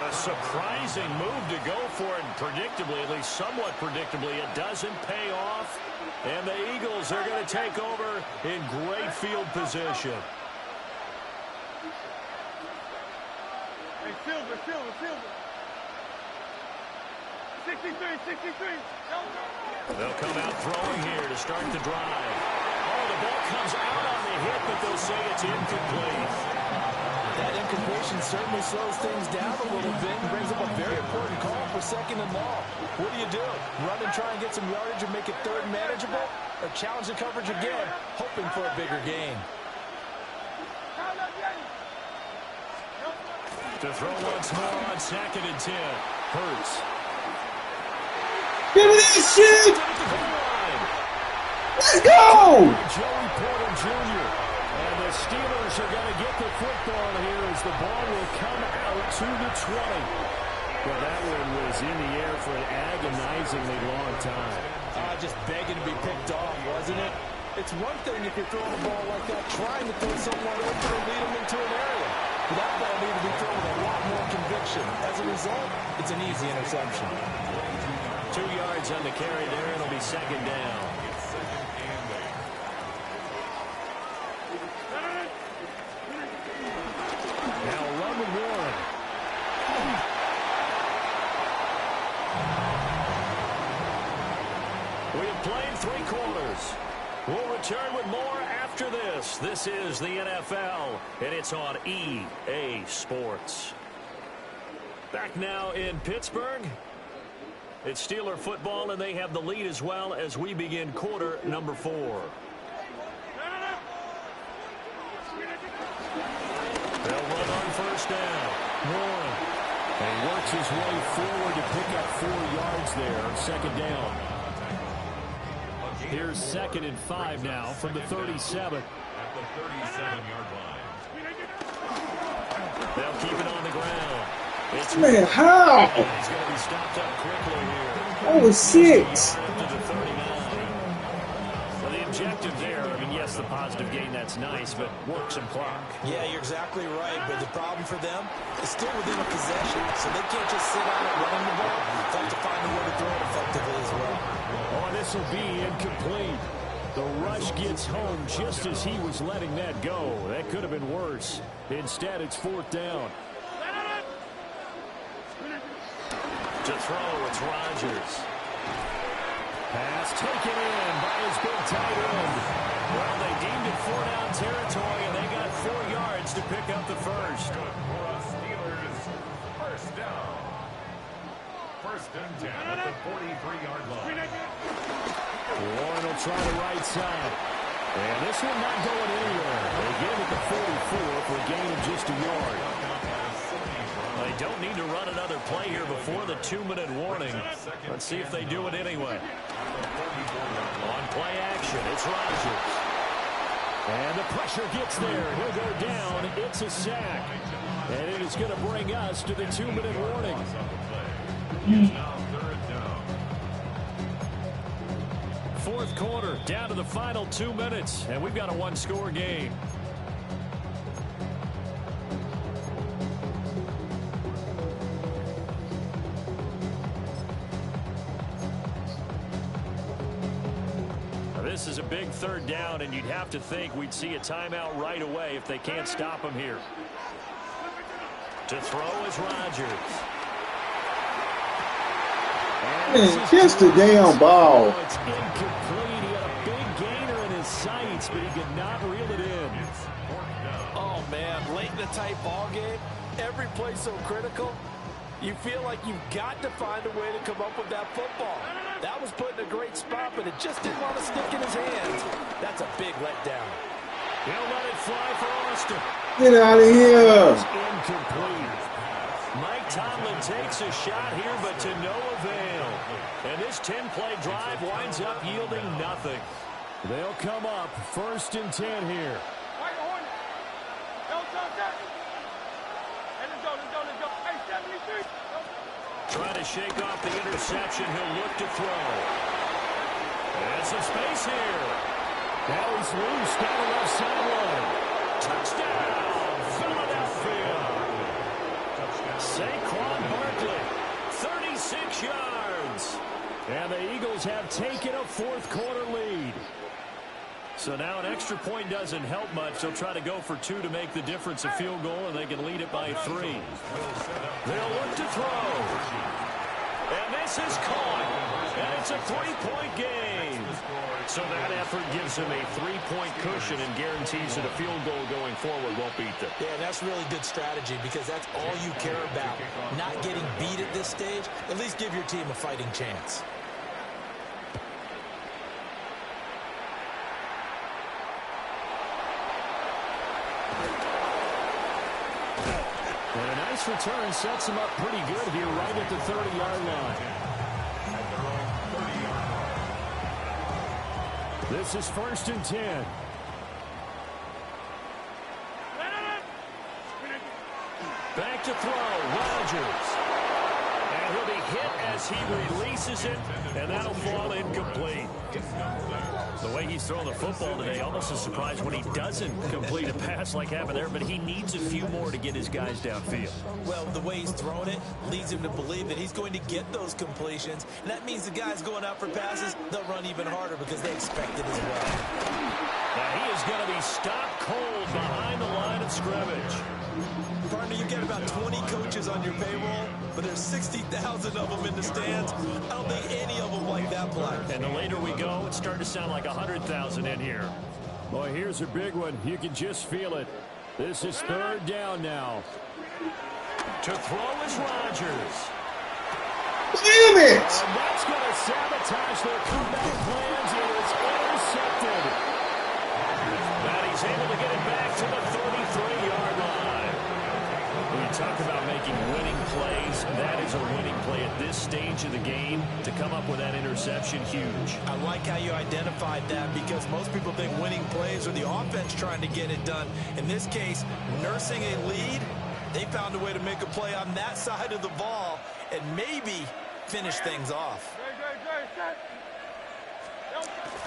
A surprising move to go for it, and predictably, at least somewhat predictably, it doesn't pay off. And the Eagles are going to take over in great field position. Hey, Silver. 63. They'll come out throwing here to start the drive. Oh, the ball comes out on the hit, but they'll say it's incomplete. That incompletion certainly slows things down a little bit and brings up a very important call for 2nd and long. What do? Run and try and get some yardage and make it 3rd manageable? Or challenge the coverage again, hoping for a bigger gain? To throw once more on 2nd and 10. Hurts. Get this shit! Let's go! Joey Porter Jr. And the Steelers are going to get the football here as the ball will come out to the 20. Well, that one was in the air for an agonizingly long time. Just begging to be picked off, wasn't it? It's one thing if you're throwing a ball like that, trying to throw someone open and lead them into an area. But that ball needed to be thrown with a lot more conviction. As a result, it's an easy interception. 2 yards on the carry there. It'll be 2nd down. Now run with Warren. We have played 3 quarters. We'll return with more after this. This is the NFL, and it's on EA Sports. Back now in Pittsburgh. It's Steeler football, and they have the lead as well as we begin quarter number 4. They'll run on 1st down. Warren. And he works his way forward to pick up 4 yards there on 2nd down. Here's 2nd and 5 now from the 37. At the 37-yard line. They'll keep it on the ground. It's Man, how? He's going to be stopped up quickly here. That was 6. To the 39. Well, the objective there, I mean, guess the positive gain, that's nice, but work some clock. Yeah, you're exactly right, but the problem for them is still within a possession, so they can't just sit out and running the ball. They have to find a way to throw it effectively as well. Oh, and this will be incomplete. The rush gets home just as he was letting that go. That could have been worse. Instead, it's 4th down. To throw, it's Rodgers. Pass taken in by his big tight end. Well, they deemed it 4-down territory, and they got 4 yards to pick up the first. Steelers, first down. 1st and 10 at the 43-yard line. Warren will try the right side. And this one not going anywhere. They get him at the 44 for a gain of just a yard. They don't need to run another play here before the 2-minute warning. Let's see if they do it anyway. On play action, it's Rodgers. And the pressure gets there. He'll go down. It's a sack. And it is going to bring us to the 2-minute warning. Fourth quarter, down to the final 2 minutes, and we've got a 1-score game. This is a big 3rd down, and you'd have to think we'd see a timeout right away if they can't stop him here. To throw is Rodgers. Man, catch the damn ball. Oh, it's incomplete. He had a big gainer in his sights, but he could not reel it in. Oh, man, late in the tight ball game, every play so critical, you feel like you've got to find a way to come up with that football. That was put in a great spot, but it just didn't want to stick in his hands. That's a big letdown. He'll let it fly for Austin. Get out of here. It's incomplete. Mike Tomlin takes a shot here, but to no avail. And this 10-play drive winds up yielding nothing. They'll come up 1st and 10 here. Trying to shake off the interception. He'll look to throw. And some space here. Now he's loose down the left sideline. Touchdown, Philadelphia. Saquon Barkley, 36 yards. And the Eagles have taken a 4th quarter lead. So now an extra point doesn't help much. They'll try to go for 2 to make the difference a field goal, and they can lead it by 3. They'll look to throw. And this is caught. And it's a 3-point game. So that effort gives them a 3-point cushion and guarantees that a field goal going forward won't beat them. Yeah, that's really good strategy because that's all you care about. Not getting beat at this stage. At least give your team a fighting chance. And a nice return sets him up pretty good here right at the 30-yard line. This is 1st and 10. Back to throw, Rodgers. And he'll be hit as he releases it, and that'll fall incomplete. The way he's throwing the football today, almost a surprise when he doesn't complete a pass like happened there, but he needs a few more to get his guys downfield. Well, the way he's throwing it leads him to believe that he's going to get those completions, and that means the guys going out for passes, they'll run even harder because they expect it as well. Now he is going to be stopped cold behind the line of scrimmage. Partner, you get about 20 coaches on your payroll, but there's 60,000 of them in the stands. I don't think any of them like that play. And the later we go, it's starting to sound like 100,000 in here. Boy, here's a big one. You can just feel it. This is 3rd down now. To throw is Rodgers. Damn it! And that's going to sabotage their comeback plans. It is intercepted. But he's able to get it back to the 33-yard line. When you talk about making winning plays, that is a winning play at this stage of the game. To come up with that interception, huge. I like how you identified that because most people think winning plays are the offense trying to get it done. In this case, nursing a lead, they found a way to make a play on that side of the ball and maybe finish things off.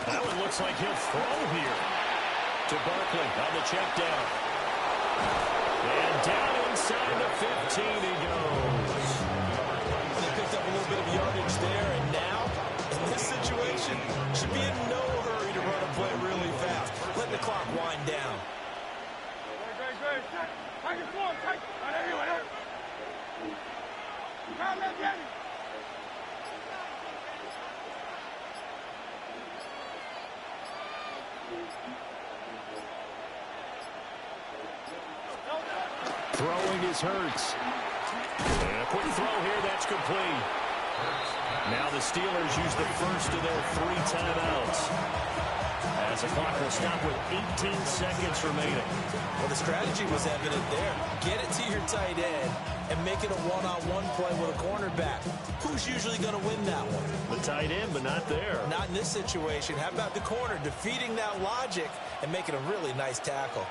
That one looks like he'll throw here. To Barkley on the check down. And down inside the 15 he goes. They picked up a little bit of yardage there, and now, in this situation, should be in no hurry to run a play really fast. Let the clock wind down. Throwing is Hurts. And a quick throw here, that's complete. Now the Steelers use the first of their 3 timeouts. As the clock will stop with 18 seconds remaining. Well, the strategy was evident there. Get it to your tight end and make it a one-on-one play with a cornerback. Who's usually going to win that one? The tight end, but not there. Not in this situation. How about the corner defeating that logic and making a really nice tackle?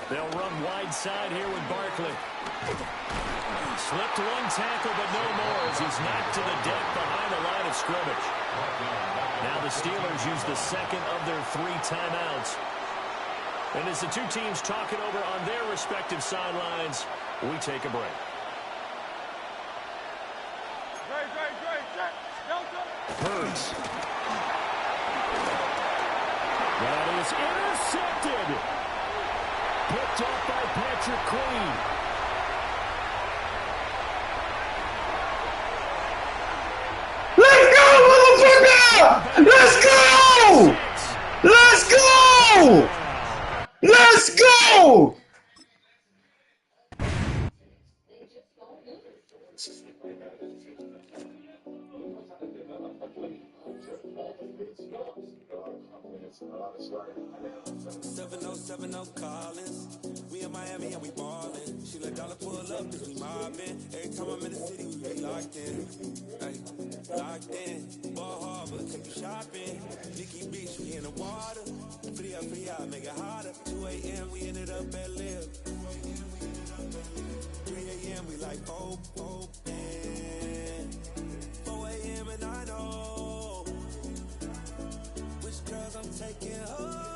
They'll run wide side here with Barkley. Slipped one tackle, but no more as he's knocked to the deck behind the line of scrimmage. Now the Steelers use the second of their 3 timeouts. And as the two teams talk it over on their respective sidelines, we take a break. Hurts. That is intercepted. Picked up by Patrick Queen. Let's go! Let's go! Let's go! Collins. We in Miami and we ballin'. She let dollar pull up cause we mobbin'. Every time I'm in the city, we be locked in. Ay, locked in. Ball Harbor, take you shopping. Nikki Beach, we in the water. Free up, make it harder. 2 a.m. we ended up at Live. 3 a.m. we like open. 4 a.m. and I know which girls I'm taking home.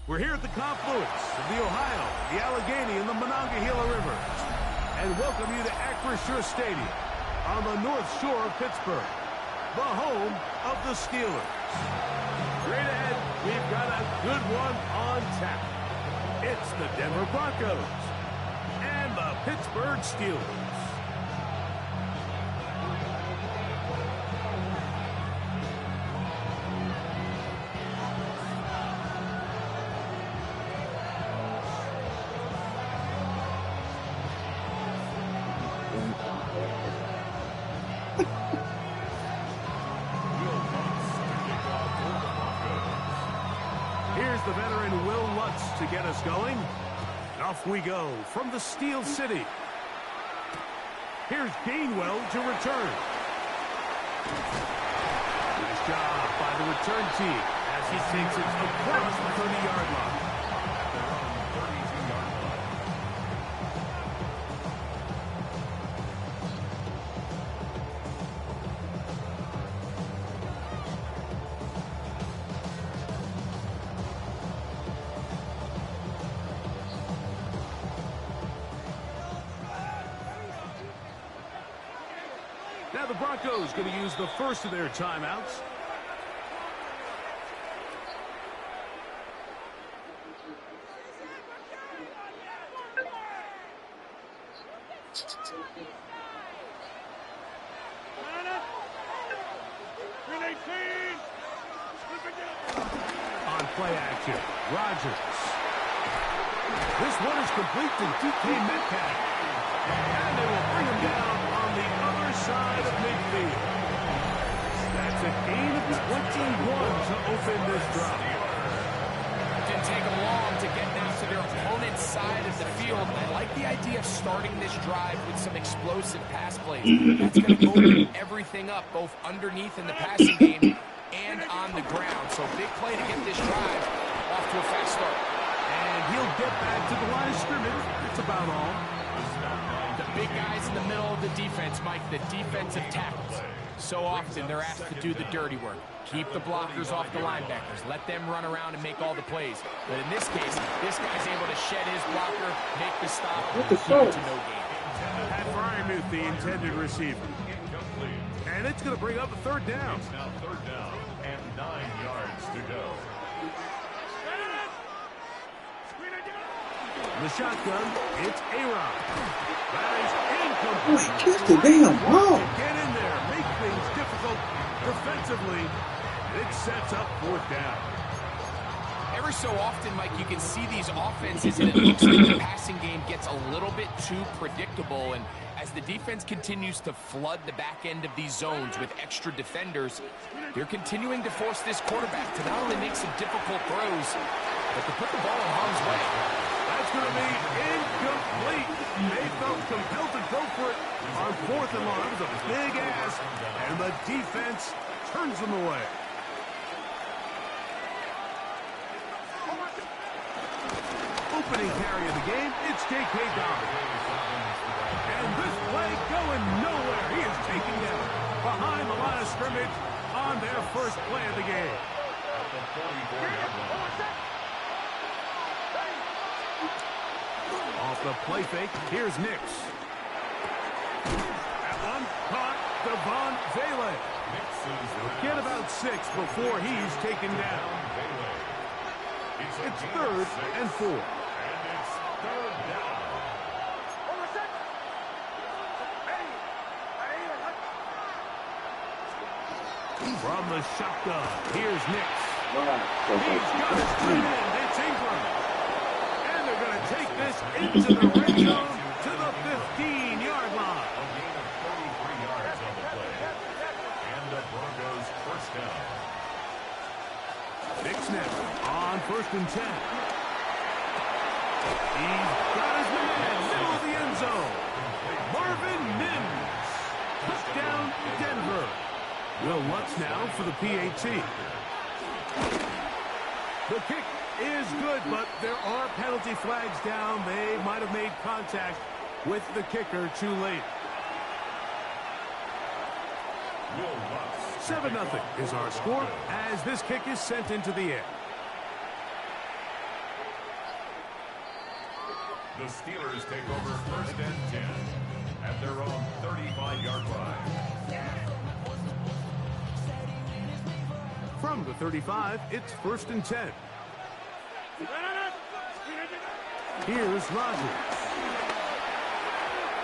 We're here at the confluence of the Ohio, the Allegheny, and the Monongahela Rivers, and welcome you to Acrisure Stadium on the North Shore of Pittsburgh, the home of the Steelers. Straight ahead, we've got a good one on tap. It's the Denver Broncos and the Pittsburgh Steelers. The veteran Will Lutz to get us going. And off we go from the Steel City. Here's Gainwell to return. Nice job by the return team as he takes it across the 30-yard line. Now the Broncos going to use the first of their timeouts. On play action, Rodgers. This one is complete to DK Metcalf. And they will bring him down on the other side of midfield. That's a gain of 21 to open this drive. Didn't take them long to get down to their opponent's side of the field. I like the idea of starting this drive with some explosive pass plays. That's going to open everything up, both underneath in the passing game and on the ground. So big play to get this drive off to a fast start. And he'll get back to the line of scrimmage. That's about all. The big guys in the middle of the defense, Mike, the defensive tackles. So often they're asked to do the dirty work. Keep the blockers off the linebackers. Let them run around and make all the plays. But in this case, this guy's able to shed his blocker, make the stop, and keep it to no gain. Pat Fryermuth, the intended receiver. And it's going to bring up a third down. Now third down and 9 yards to go. The shotgun, it's A-Rod. That is incomplete. Kiss the damn ball. Get in there, make things difficult defensively. It sets up fourth down. Every so often, Mike, you can see these offenses, and it looks like the passing game gets a little bit too predictable. And as the defense continues to flood the back end of these zones with extra defenders, they're continuing to force this quarterback to not only make some difficult throws, but to put the ball in harm's way. That's going to be incomplete. They felt compelled to go for it on fourth and long. That was a big ask, and the defense turns them away. Opening carry of the game, it's J.K. Dobbins. And this play going nowhere. He is taken down behind the line of scrimmage on their first play of the game. Off the play fake, here's Nix. That one caught Devon Vele. Get about 6 before he's taken down. It's third and 4. And it's third down. From the shotgun, here's Nix. He's got his tight end. It's Ingram. And they're going to take this into the red zone to the 15-yard line. A gain of 33 yards on the play. And the Broncos first down. Big snap on first and 10. He's got his man, middle of the end zone. Marvin Mims. Touchdown, Denver. Will Lutz now for the PAT. The kick is good, but there are penalty flags down. They might have made contact with the kicker too late. 7-0 is our score as this kick is sent into the air. The Steelers take over first and 10 at their own 35-yard line. From the 35, it's first and 10. Here's Rodgers.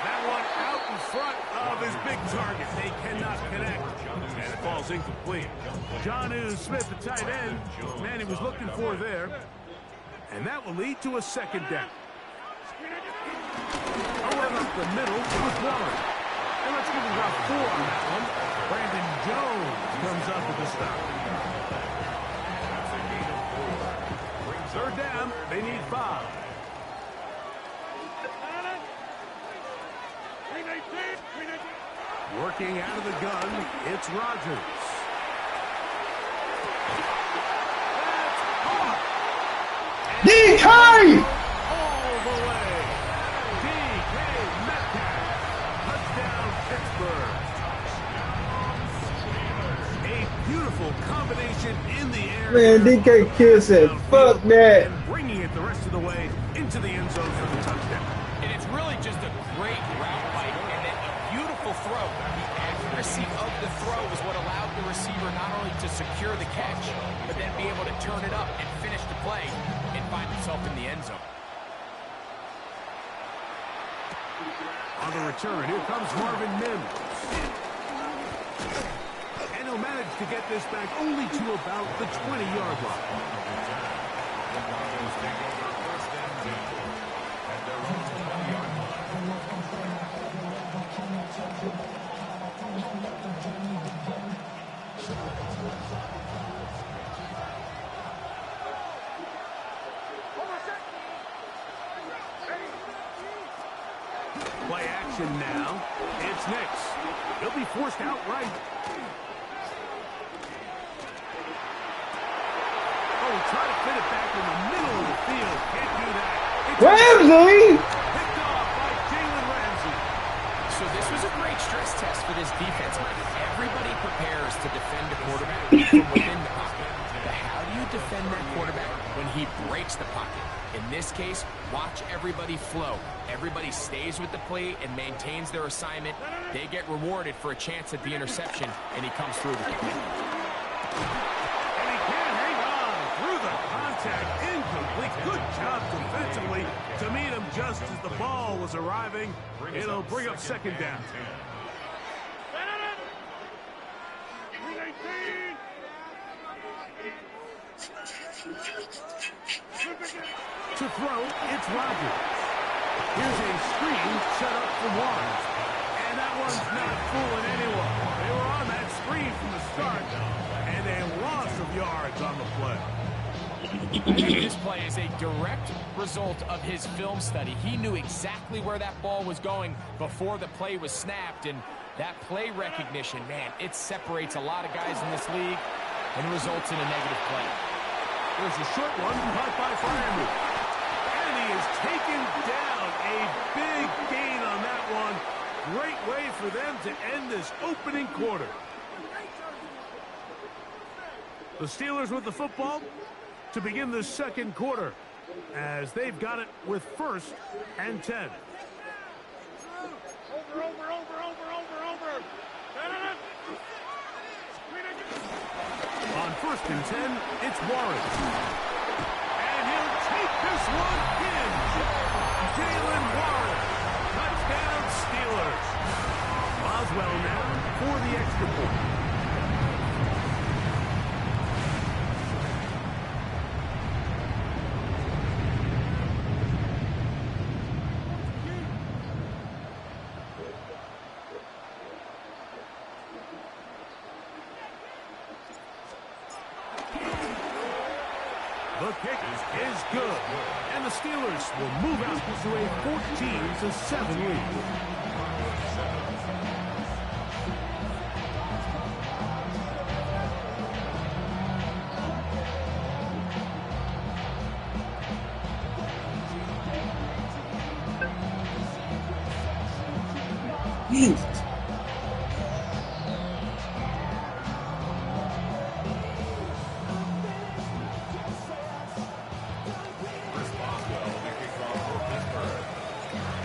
That one out in front of his big target. They cannot connect. And it falls incomplete. Jonnu Smith, the tight end, man he was looking for there. And that will lead to a second down. A run up the middle with Waller. And let's give him about 4 on that one. Brandon Jones comes up with the stop. Third down, they need 5. Working out of the gun, it's Rodgers. DK! All the way. DK Metcalf. Touchdown, Pittsburgh. A beautiful combination in the air. Man, DK Kill said, fuck that. And bringing it the rest of the way into the end zone for the touchdown. And it's really just a great route, Mike, and then a beautiful throw. The accuracy of the throw is what allowed the receiver not only to secure the catch, but then be able to turn it up and finish the play and find himself in the end zone. On the return, here comes Marvin Mims. And And he'll manage to get this back only to about the 20-yard line. The Broncos take over 1st and 10 at their own 20-yard Play action now. It's Nix. He'll be forced outright. Oh, try to fit it back in the middle of the field. Can't do that. Ramsey! Picked off by Jalen Ramsey. So this was a great stress test for this defense, Mike. Everybody prepares to defend a quarterback from within the pocket. But how do you defend that quarterback when he breaks the pocket? In this case, watch everybody flow. Everybody stays with the play and maintains their assignment. They get rewarded for a chance at the interception, and he comes through with the play. And he can't hang on through the contact. Incomplete. Good job defensively to meet him just as the ball was arriving. It'll bring up 2nd down. To throw, it's Rodgers. Here's a screen set up for Warren. And that one's not fooling anyone. They were on that screen from the start. And a loss of yards on the play. I think this play is a direct result of his film study. He knew exactly where that ball was going before the play was snapped. And that play recognition, man, it separates a lot of guys in this league and results in a negative play. There's a short one caught by Fryermuth. And he is taken down. A big gain on that one. Great way for them to end this opening quarter. The Steelers with the football to begin the 2nd quarter as they've got it with 1st and 10. On 1st and 10, it's Warren. And he'll take this one in. Jalen Warren. Touchdown Steelers. Boswell now for the extra point. The kick is good, and the Steelers will move out to a 14-7 lead.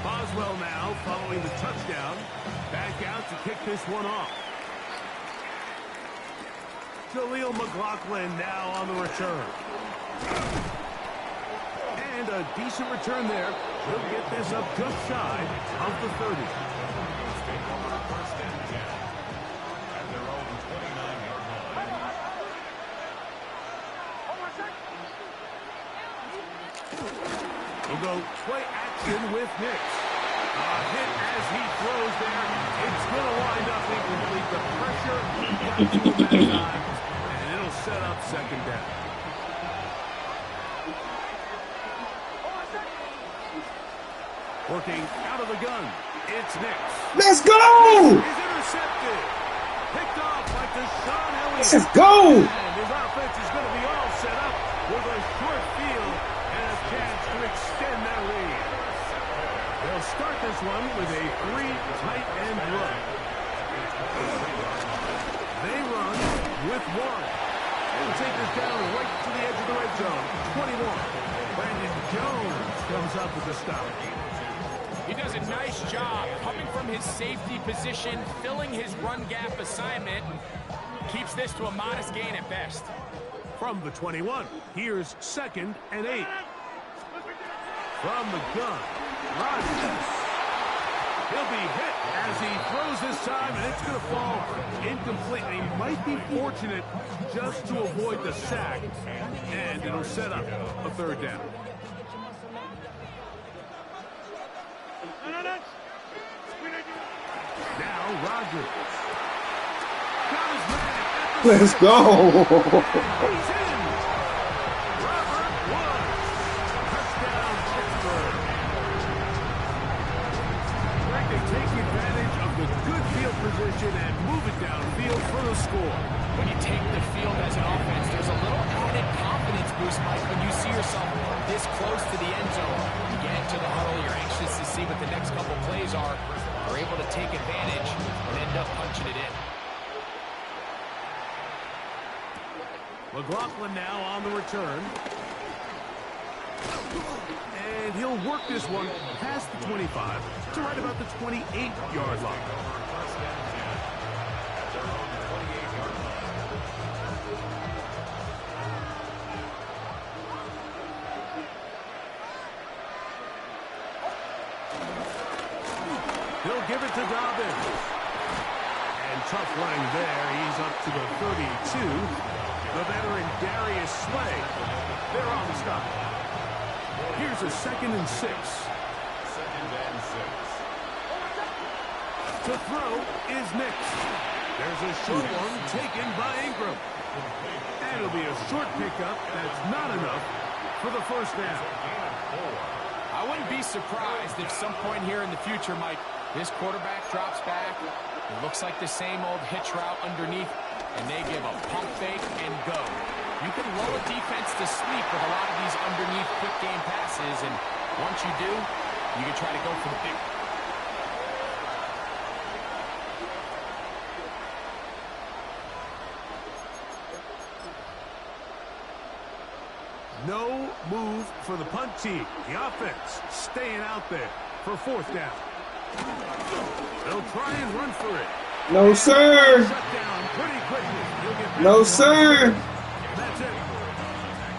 Boswell now following the touchdown. Back out to kick this one off. Jaleel McLaughlin now on the return. And a decent return there. He'll get this up just shy of the 30. Take over 1st and 10 at their own 29-yard line. We'll go play action with Nix. A hit as he throws there. It's going to wind up incomplete. The pressure got to him that time, and it'll set up 2nd down. Working out of the gun, it's Nix. Let's go! He's intercepted. Picked off by Deshaun Elliott. Let's go! And his offense is going to be all set up with a short field and a chance to extend their lead. They'll start this one with a 3 tight end run. They run with Warren. They'll take this down right to the edge of the red zone. 21. Brandon Jones comes up with the stop. He does a nice job coming from his safety position, filling his run gap assignment, and keeps this to a modest gain at best. From the 21, here's 2nd and 8. From the gun, Rodgers. He'll be hit as he throws this time, and it's going to fall incomplete. He might be fortunate just to avoid the sack, and it'll set up a third down. Now Rodgers. Got his man at the Let's go. He's in. Robert Woods. Touchdown, Pittsburgh. Trying to take advantage of the good field position and move it downfield for the score. When you take the field as an offense, there's a little added confidence boost, Mike, when you see yourself this close to the end zone. You get into the huddle, you're anxious to see what the next couple plays are. You're able to take advantage and end up punching it in. McLaughlin now on the return. And he'll work this one past the 25 to right about the 28-yard line. He'll give it to Dobbins. And tough running there. He's up to the 32. The veteran Darius Slay. They're on the stop. Here's a 2nd and 6. 2nd and 6. To throw is Nix. There's a short one taken by Ingram. And it'll be a short pickup. That's not enough for the first down. I wouldn't be surprised if some point here in the future, Mike, this quarterback drops back. It looks like the same old hitch route underneath, and they give a pump fake and go. You can lull a defense to sleep with a lot of these underneath quick game passes, and once you do, you can try to go for the big. No move for the punt team. The offense staying out there for 4th down. They'll try and run for it. No, sir. Shut down pretty quickly. He'll get back No, to sir. That's it.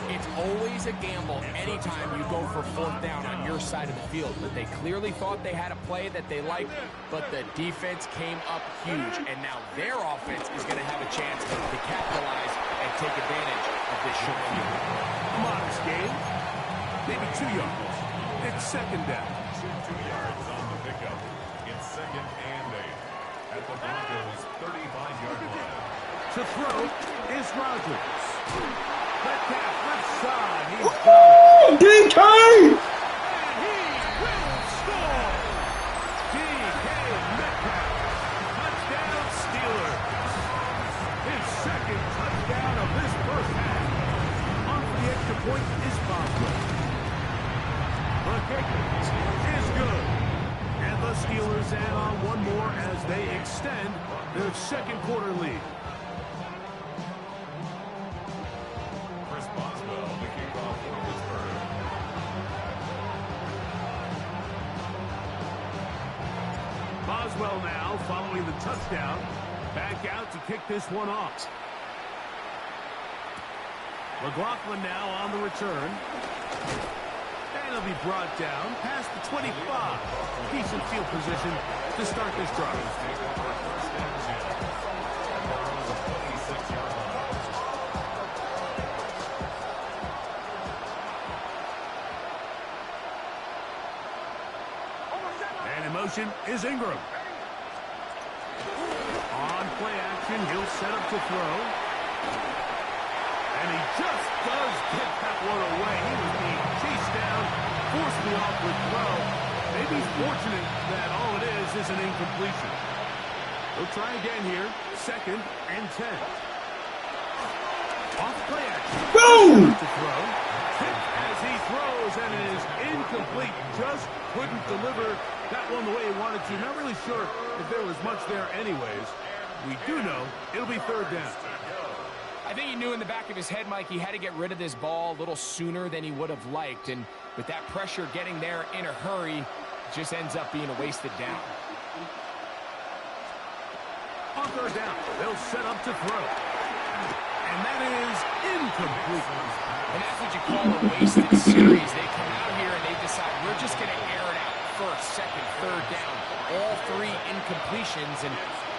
It's always a gamble anytime you go for 4th down on your side of the field. But they clearly thought they had a play that they liked, but the defense came up huge. And now their offense is going to have a chance to capitalize and take advantage of this short field. A modest game. Maybe 2 yards. It's 2nd down. 2 yards on the pickup. It's 2nd and 8 at the Broncos' 35-yard line. To throw is Rodgers. Metcalf left side. He's got it. DK. And he will score. DK Metcalf. Touchdown Steelers. His 2nd touchdown of this first half. On for the extra point is Boswell. The kick is good. And the Steelers add on one more as they extend their 2nd quarter lead. Chris Boswell, the kickoff for Pittsburgh. Boswell now following the touchdown. Back out to kick this one off. McLaughlin now on the return. And he'll be brought down past the 25. Decent field position to start this drive. And in motion is Ingram. On play action, he'll set up to throw. And he just does get that one away. He was being chased down, forced the awkward throw. Maybe he's fortunate that all it is an incompletion. He'll try again here. 2nd and 10. Off play action. Boom! To throw. Tipped as he throws, and it is incomplete. Just couldn't deliver that one the way he wanted to. Not really sure if there was much there anyways. We do know it'll be 3rd down. I think he knew in the back of his head, Mike, he had to get rid of this ball a little sooner than he would have liked. And with that pressure getting there in a hurry, it just ends up being a wasted down. On 3rd down, they'll set up to throw. And that is incomplete. And that's what you call a wasted series. They come out here and they decide we're just going to air it out. first, second, third down. All three incompletions, and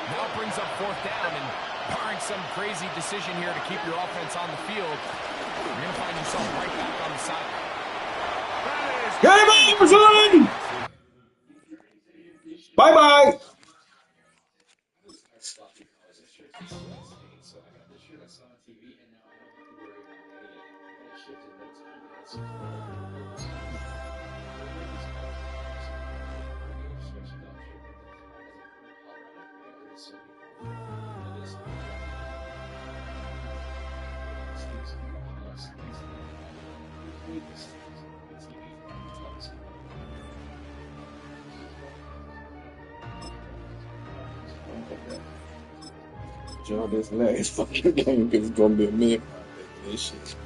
now it brings up fourth down. And barring some crazy decision here to keep your offense on the field, you're going to find yourself right back on the sideline. Game over, son! Bye-bye! Joe, this last fucking game is gonna be a miracle. This shit.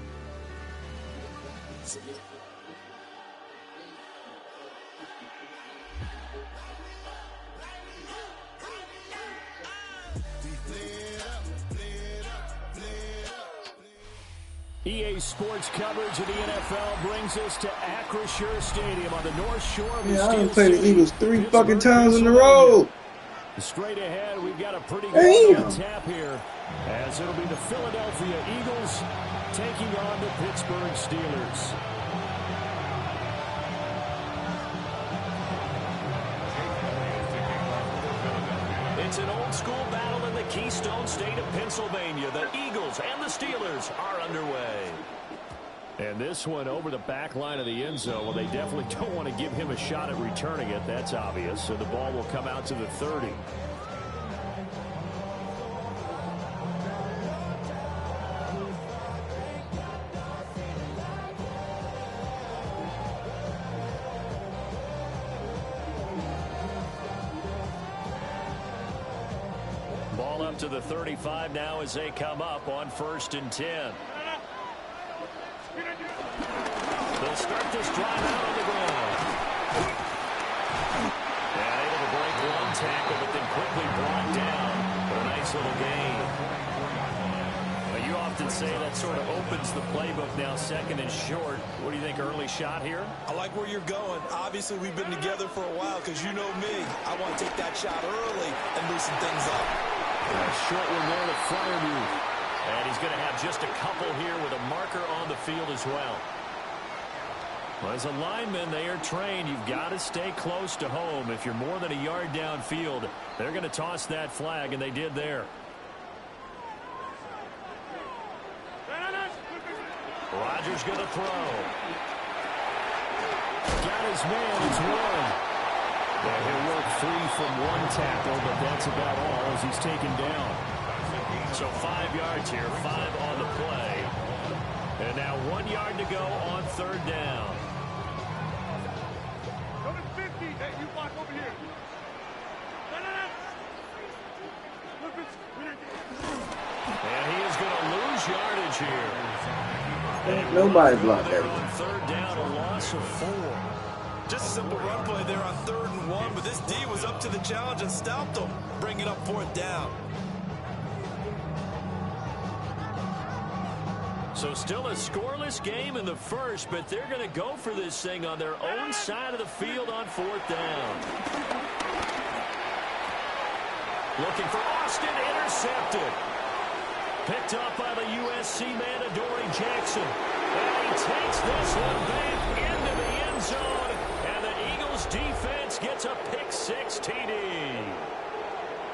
EA Sports coverage of the NFL brings us to Acrisure Stadium on the north shore of the Yeah, I Steel done played the City, Eagles 3 fucking Pittsburgh, times in a Pennsylvania. row. Straight ahead, we've got a pretty good Damn. on tap here, as it'll be the Philadelphia Eagles taking on the Pittsburgh Steelers. It's an old-school battle in the Keystone State of Pennsylvania. The Eagles and the Steelers are underway. And this one over the back line of the end zone. Well, they definitely don't want to give him a shot at returning it. That's obvious. So the ball will come out to the 30. Ball up to the 35 now as they come up on 1st and 10. They'll start this drive out on the ground. And able to break one tackle, but then quickly brought down for a nice little gain. Well, you often say that sort of opens the playbook now, 2nd and short. What do you think, early shot here? I like where you're going. Obviously, we've been together for a while because you know me. I want to take that shot early and loosen things up. Short one there to Freiermuth. And he's going to have just a couple here with a marker on the field as well. Well, as a lineman, they are trained. You've got to stay close to home. If you're more than a yard downfield, they're going to toss that flag, and they did there. Rodgers going to throw. Got his man. It's one. Yeah, he'll work free from one tackle, but that's about all as he's taken down. So 5 yards here, 5 on the play. And now 1 yard to go on 3rd down. Number 50, hey, you block over here. And he is going to lose yardage here. Ain't nobody blocked that. On 3rd down, a loss of 4. Just a simple run play there on 3rd and 1, but this D was up to the challenge and stopped them, bringing up 4th down. So still a scoreless game in the first, but they're going to go for this thing on their own side of the field on 4th down. Looking for Austin, intercepted. Picked up by the USC man, Adoree Jackson. And he takes this one back into the end zone. And the Eagles defense gets a pick-6 TD.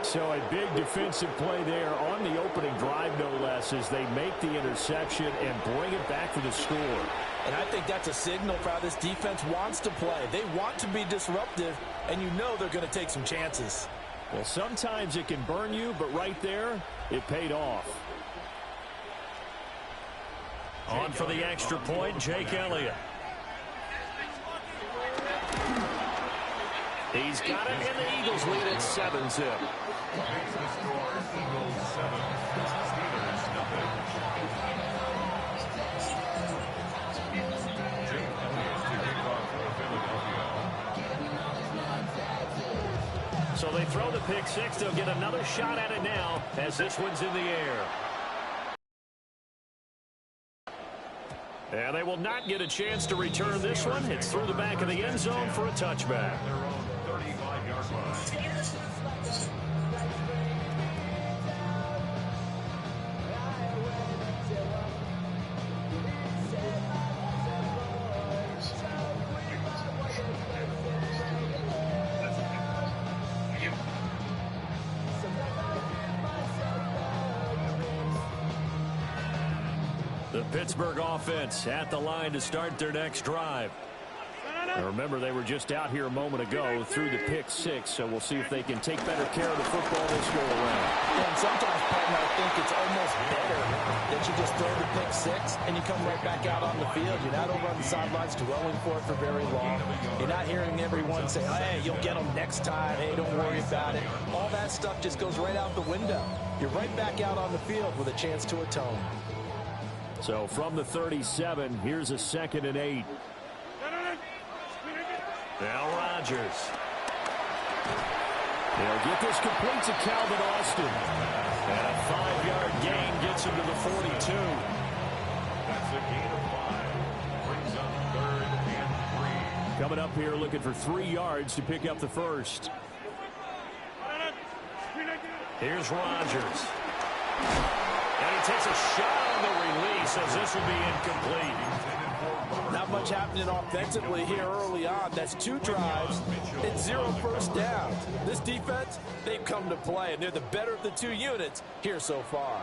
So a big defensive play there on the opening drive, no less, as they make the interception and bring it back for the score. And I think that's a signal for how this defense wants to play. They want to be disruptive, and you know they're going to take some chances. Well, sometimes it can burn you, but right there, it paid off. On for the extra point, Jake Elliott. He's got it, and the Eagles lead at 7-zip. So they throw the pick-6. They'll get another shot at it now as this one's in the air. And they will not get a chance to return this one. It's through the back of the end zone for a touchback. Their own 35-yard line. The Pittsburgh offense at the line to start their next drive. Now remember, they were just out here a moment ago through the pick 6, so we'll see if they can take better care of the football this go around. And sometimes, partner, I think it's almost better that you just throw the pick 6 and you come right back out on the field. You're not over on the sidelines dwelling for it for very long. You're not hearing everyone say, hey, you'll get them next time. Hey, don't worry about it. All that stuff just goes right out the window. You're right back out on the field with a chance to atone. So from the 37, here's a 2nd and 8. Now Rodgers. They'll get this complete to Calvin Austin. And a 5-yard gain gets him to the 42. That's a gain of 5. Brings up 3rd and 3. Coming up here looking for 3 yards to pick up the first. Here's Rodgers. And he takes a shot on the release as this will be incomplete. Not much happening offensively here early on. That's 2 drives and 0 first downs. This defense, they've come to play, and they're the better of the 2 units here so far.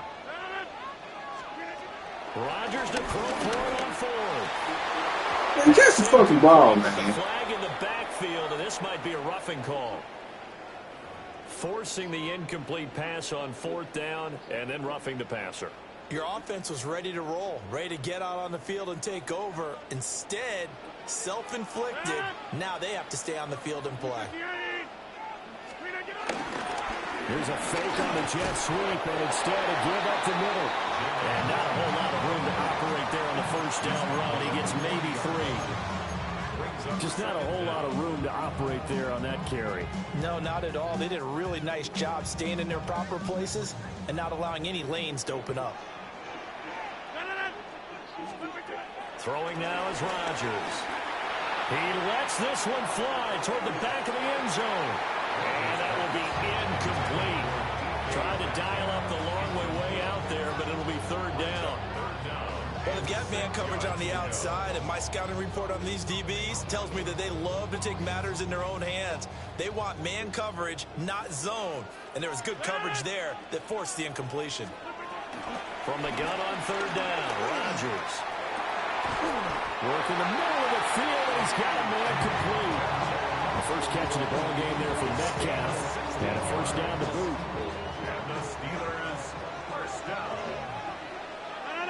Rodgers to throw for it on 4th. Man, catch the fucking ball, The man. flag in the backfield, and this might be a roughing call. Forcing the incomplete pass on 4th down and then roughing the passer. Your offense was ready to roll, ready to get out on the field and take over. Instead, self-inflicted. Now they have to stay on the field and play. Here's a fake on the jet sweep, and instead a give up the middle. And not a whole lot of room to operate there on the first down run. He gets maybe 3. Just not a whole lot of room to operate there on that carry. No, not at all. They did a really nice job staying in their proper places and not allowing any lanes to open up. Throwing now is Rodgers. He lets this one fly toward the back of the end zone. And that will be incomplete. Trying to dial up the long way out there, but it'll be 3rd down. Well, they've got man coverage on the outside, and my scouting report on these DBs tells me that they love to take matters in their own hands. They want man coverage, not zone. And there was good coverage there that forced the incompletion. From the gun on 3rd down, Rodgers. Working the middle of the field, and he's got a man complete. The first catch of the ball game there for Metcalf. And a first down to boot. And the Steelers, first down.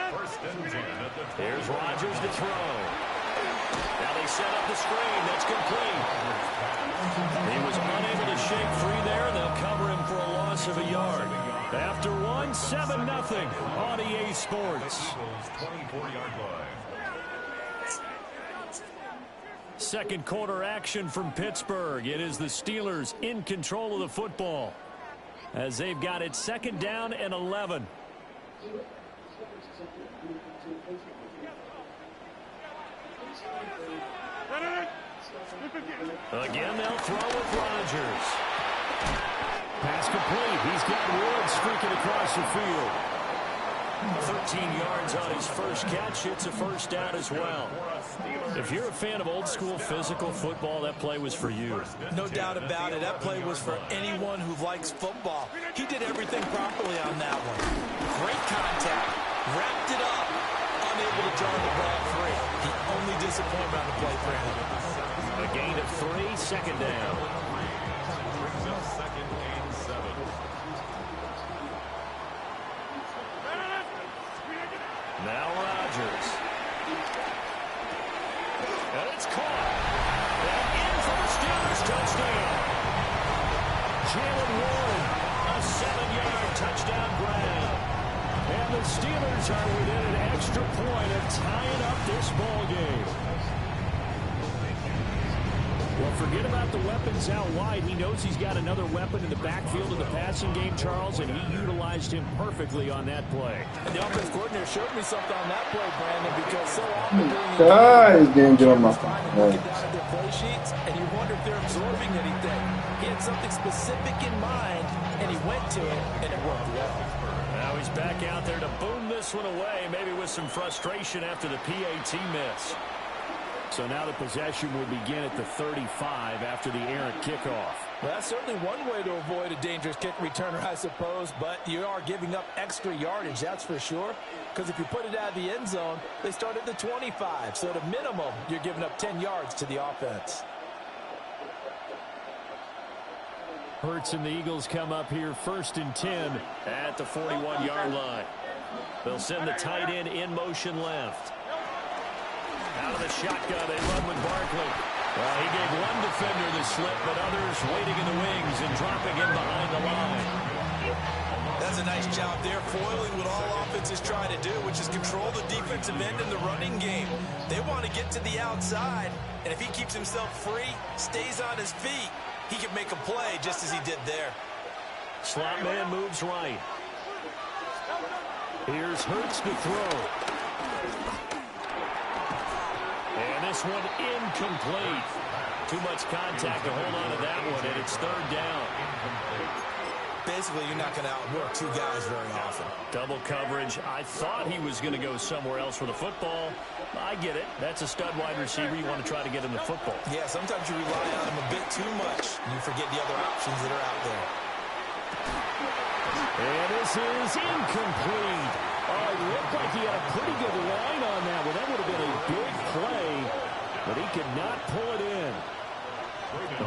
First and 10 at the 20. Here's Rodgers to throw. Now they set up the screen. That's complete. He was unable to shake free there. They'll cover him for a loss of a yard. After 1, 7-0 on EA Sports. 24-yard line. Second quarter action from Pittsburgh. It is the Steelers in control of the football as they've got it 2nd down and 11. Again, they'll throw with Rodgers. Pass complete. He's got Woods streaking across the field. 13 yards on his first catch. It's a first down as well. If you're a fan of old-school physical football, that play was for you. No doubt about it. That play was for anyone who likes football. He did everything properly on that one. Great contact. Wrapped it up. Unable to draw the ball free. The only disappointment on the play for him. A gain of 3, 2nd down. Brings up 2nd and 7. Now Rodgers. And it's caught. And in for the Steelers touchdown. Jalen Warren, a 7-yard touchdown grab. And the Steelers are within an extra point of tying up this ball game. Well, forget about the weapons out wide. He knows he's got another weapon in the backfield of the passing game, Charles, and he utilized him perfectly on that play. And the offense coordinator showed me something on that play, Brandon, because so often during the God, didn't do my looking down at their play sheets, and you wonder if they're absorbing anything. He had something specific in mind, and he went to it, and it worked well. Now he's back out there to boom this one away, maybe with some frustration after the PAT miss. So now the possession will begin at the 35 after the errant kickoff. Well, that's certainly one way to avoid a dangerous kick returner, I suppose, but you are giving up extra yardage, that's for sure. Because if you put it out of the end zone, they start at the 25. So at a minimum, you're giving up 10 yards to the offense. Hurts and the Eagles come up here 1st and 10 at the 41-yard line. They'll send the tight end in motion left. Out of the shotgun, they run with Barkley. Well, he gave one defender the slip, but others waiting in the wings and dropping him behind the line. That's a nice job there, foiling what all offenses try to do, which is control the defensive end in the running game. They want to get to the outside, and if he keeps himself free, stays on his feet, he can make a play just as he did there. Slot man moves right. Here's Hurts to throw. And this one incomplete. Too much contact to hold on to that one, and it's 3rd down. Basically, you're not going to outwork two guys very often. Double coverage. I thought he was going to go somewhere else for the football. I get it. That's a stud wide receiver. You want to try to get him the football. Yeah, sometimes you rely on him a bit too much. You forget the other options that are out there. And this is incomplete. Oh, it looked like he had a pretty good line on that one. That would have been a big play, but he could not pull it in.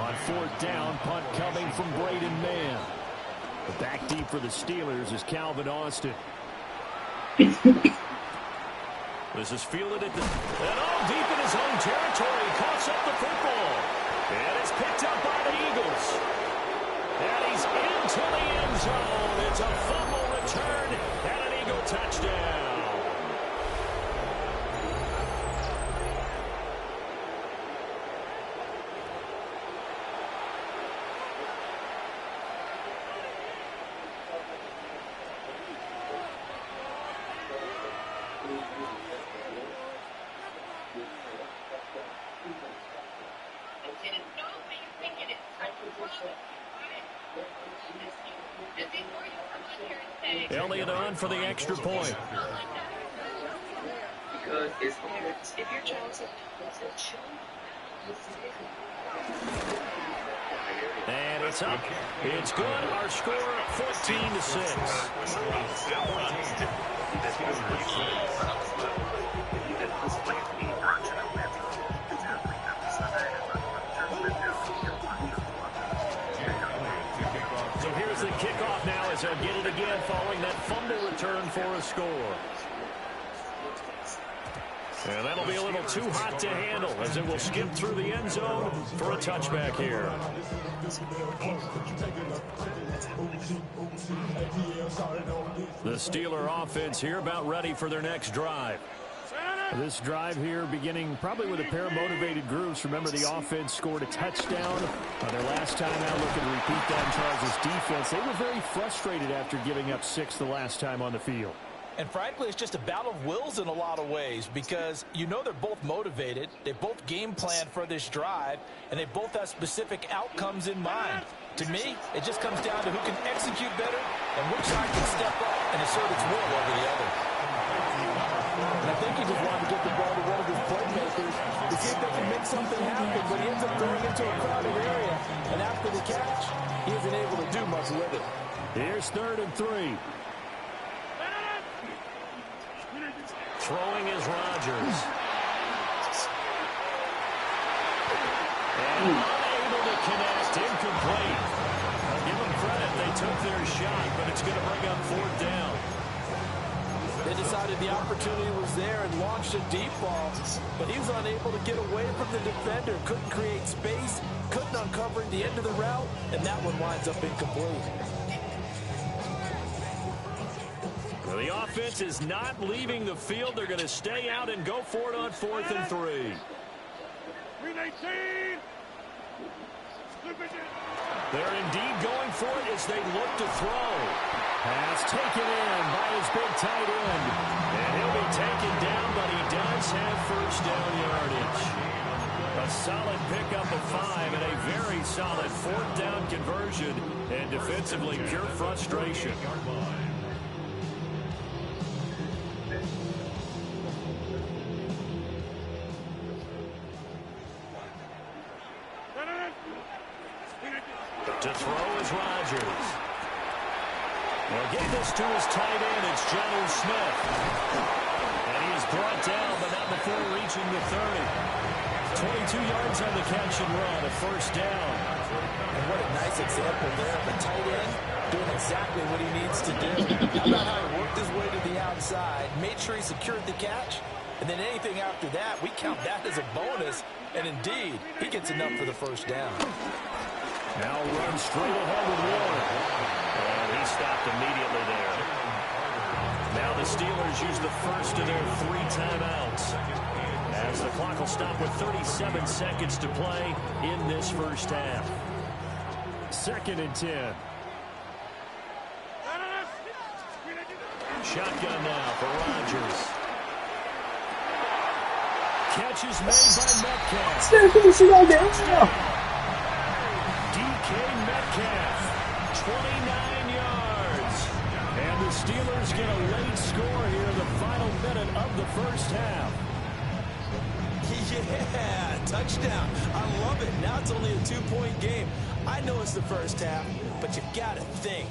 On 4th down, punt coming from Braden Mann. The back deep for the Steelers is Calvin Austin. This is fielded at the... And all deep in his own territory. Coughs up the football. And it's picked up by the Eagles. And he's into the end zone. It's a fumble return and an Eagle touchdown. Elliott on for the extra point. Because if your child's and it's up. It's good. Our score 14-6. So here's the kickoff now as they'll get it again following that fumble return for a score. And that'll be a little too hot to handle as it will skip through the end zone for a touchback here. The Steeler offense here about ready for their next drive. This drive here beginning probably with a pair of motivated groups. Remember, the offense scored a touchdown their last time out. Looking to repeat that. Charles' defense, they were very frustrated after giving up 6 the last time on the field. And frankly, it's just a battle of wills in a lot of ways because you know they're both motivated. They both game plan for this drive, and they both have specific outcomes in mind. To me, it just comes down to who can execute better and which side can step up and assert its will over the other. And I think he just wanted to get the ball to one of his playmakers to see if they can make something happen, but he ends up throwing into a crowded area. And after the catch, he isn't able to do much with it. Here's 3rd and 3. Throwing is Rodgers. And unable to connect, incomplete. I'll give them credit, they took their shot, but it's going to bring up 4th down. They decided the opportunity was there and launched a deep ball, but he was unable to get away from the defender, couldn't create space, couldn't uncover the end of the route, and that one winds up incomplete. Well, the offense is not leaving the field. They're going to stay out and go for it on 4th and 3. They're indeed going for it as they look to throw. Pass taken in by his big tight end. And he'll be taken down, but he does have first down yardage. A solid pickup of 5 and a very solid 4th down conversion. And defensively, pure frustration. To throw is Rodgers. They'll get this to his tight end. It's Jonnu Smith. And he is brought down, but not before reaching the 30. 22 yards on the catch and run, a first down. And what a nice example there of a tight end doing exactly what he needs to do. How about how he worked his way to the outside, made sure he secured the catch, and then anything after that, we count that as a bonus. And indeed, he gets enough for the first down. Now runs straight ahead with Warren. And he stopped immediately there. Now the Steelers use the first of their 3 timeouts. As the clock will stop with 37 seconds to play in this first half. 2nd and 10. Shotgun now for Rodgers. Catch is made by Metcalf. DK Metcalf, 29 yards. And the Steelers get a late score here in the final minute of the first half. Yeah, touchdown. I love it. Now it's only a 2-point game. I know it's the first half, but you've got to think.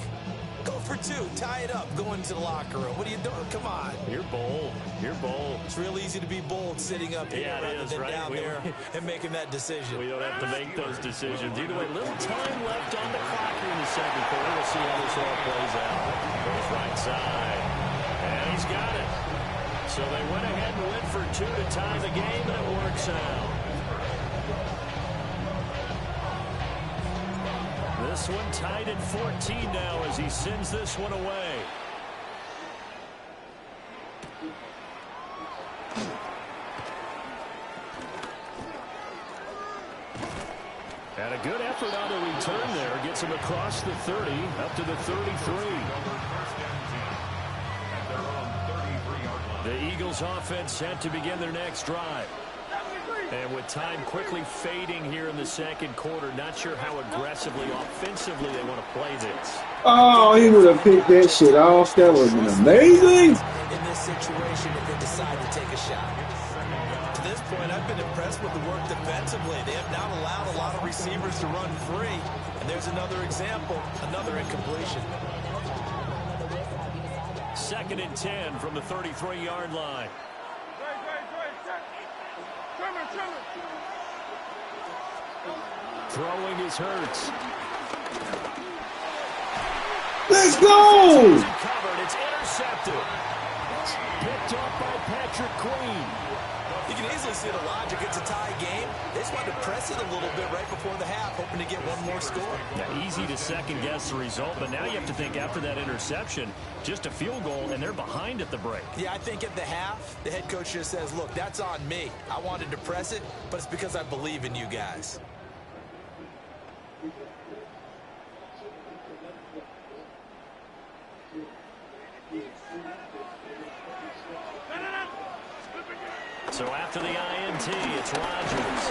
Go for 2. Tie it up. Go into the locker room. What are you doing? Come on. You're bold. You're bold. It's real easy to be bold sitting up here rather than down there and making that decision. We don't have to make those decisions. Either way, little time left on the clock here in the second quarter. We'll see how this all plays out. Goes right side. And he's got it. So they went ahead and went for 2 to tie the game, and it works out. This one tied at 14 now as he sends this one away. And a good effort on the return there. Gets him across the 30, up to the 33. The Eagles offense set to begin their next drive. And with time quickly fading here in the second quarter, not sure how aggressively, offensively they want to play this. Oh, he would have picked that shit off. That would have been amazing. In this situation, if they decide to take a shot. To this point, I've been impressed with the work defensively. They have not allowed a lot of receivers to run free. And there's another example, another incompletion. 2nd and 10 from the 33-yard line. Throwing is Hurts. Let's go! Covered. It's intercepted. Picked off by Patrick Queen. You can easily see the logic. It's a tie game. They just wanted to press it a little bit right before the half, hoping to get one more score. Yeah, easy to second-guess the result, but now you have to think after that interception, just a field goal, and they're behind at the break. Yeah, I think at the half, the head coach just says, look, that's on me. I wanted to press it, but it's because I believe in you guys. So after the INT, it's Rodgers.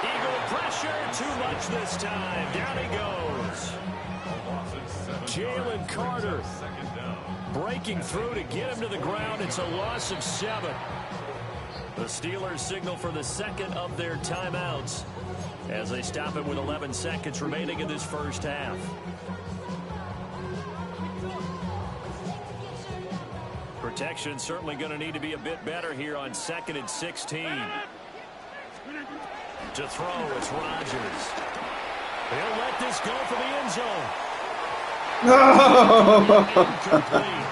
Eagle pressure, too much this time. Down he goes. Jalen Carter breaking through to get him to the ground. It's a loss of 7. The Steelers signal for the second of their timeouts as they stop it with 11 seconds remaining in this first half. Protection certainly going to need to be a bit better here on 2nd and 16. To throw, it's Rodgers. He'll let this go for the end zone. Incomplete.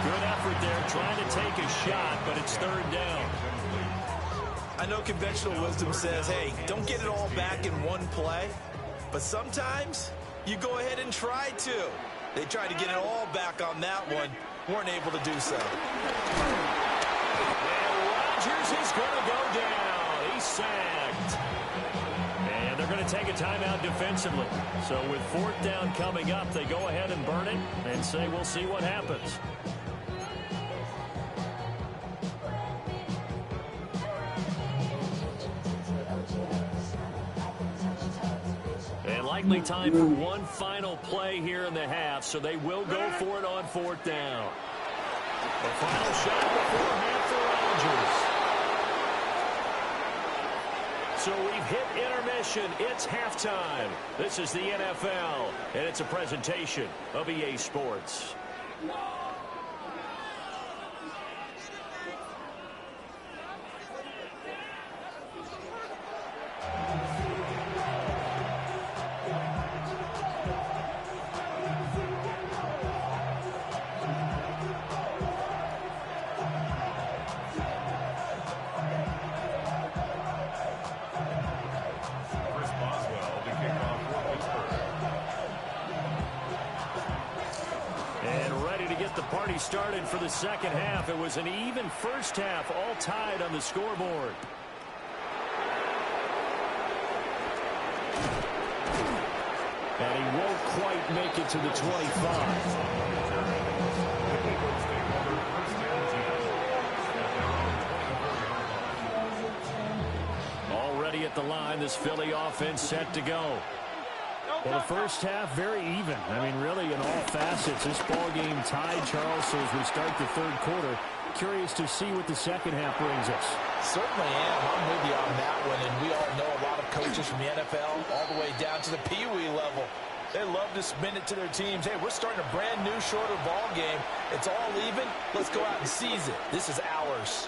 Good effort there, trying to take a shot, but it's 3rd down. I know conventional wisdom says, hey, don't get it all back in one play. But sometimes you go ahead and try to. They tried to get it all back on that one. Weren't able to do so. And Rodgers is going to go down. He's sacked. they're going to take a timeout defensively. So with 4th down coming up, they go ahead and burn it and say we'll see what happens. And likely time for one final play here in the half, so they will go for it on 4th down. The final shot before half for Rangers. So we've hit intermission. It's halftime. This is the NFL, and it's a presentation of EA Sports. Started for the second half. It was an even first half, all tied on the scoreboard. And he won't quite make it to the 25. Already at the line, this Philly offense set to go. Well, the first half, very even. I mean, really, in all facets, this ball game tied, Charles, so as we start the third quarter. Curious to see what the second half brings us. Certainly am. I'm with you on that one, and we all know a lot of coaches from the NFL all the way down to the Pee-wee level. They love to spin it to their teams. Hey, we're starting a brand new, shorter ball game. It's all even. Let's go out and seize it. This is ours.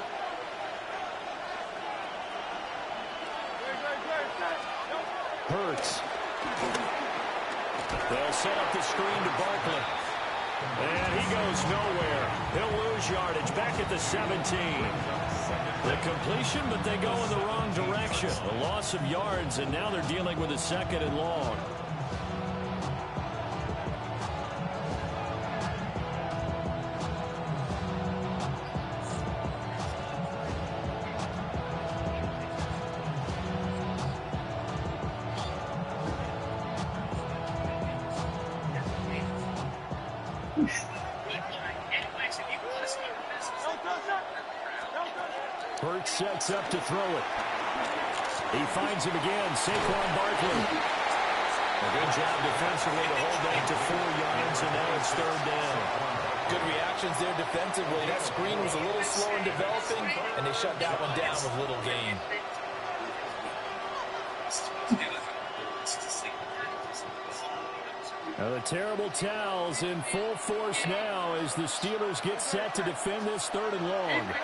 Hurts. They'll set up the screen to Barkley. And he goes nowhere. He'll lose yardage back at the 17. The completion, but they go in the wrong direction. A loss of yards, and now they're dealing with a 2nd and long. Hurts sets up to throw it. He finds him again, Saquon Barkley. A good job defensively to hold that to 4 yards, and now it's 3rd down. Good reactions there defensively. That screen was a little slow in developing, and they shut that one down with little gain. Now the terrible towels in full force now as the Steelers get set to defend this 3rd and long.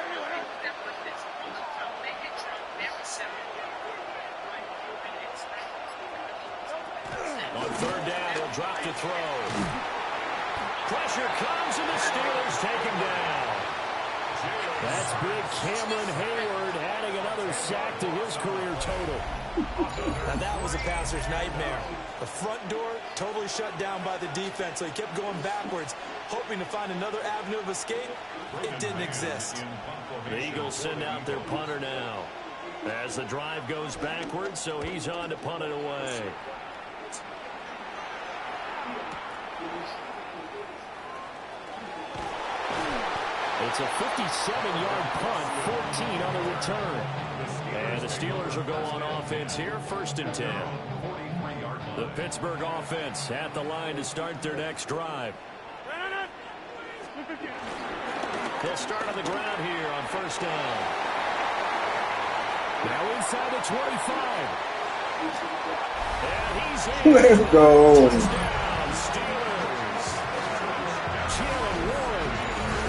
On 3rd down, he'll drop the throw. Pressure comes, and the Steelers take him down. That's big Cameron Hayward adding another sack to his career total. Now that was a passer's nightmare. The front door totally shut down by the defense, so he kept going backwards, hoping to find another avenue of escape. It didn't exist. The Eagles send out their punter now as the drive goes backwards, so he's on to punt it away. It's a 57-yard punt, 14 on the return. And the Steelers will go on offense here, 1st and 10. The Pittsburgh offense at the line to start their next drive. They'll start on the ground here on 1st down. Now inside the 25. And he's in. Let's go. Touchdown, Steelers. Jalen Warren,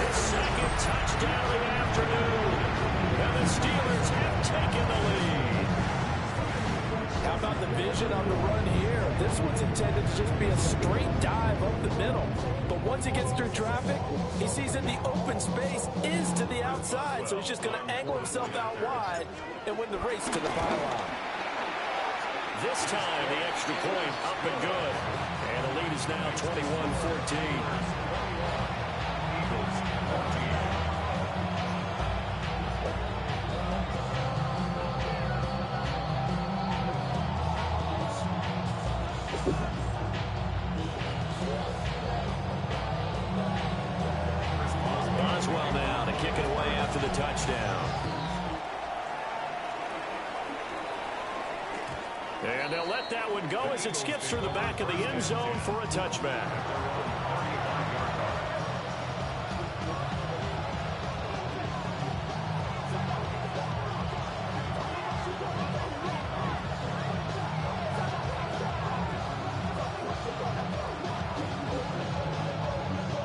his 2nd touchdown of the afternoon. And the Steelers have taken the lead. How about the vision on the run here? This one's intended to just be a straight dive up the middle. But once he gets through traffic, he sees that the open space is to the outside, so he's just going to angle himself out wide and win the race to the pylon. This time, the extra point up and good. And the lead is now 21-14. Boswell now to kick it away after the touchdown. And they'll let that one go as it skips through the back of the end zone for a touchback.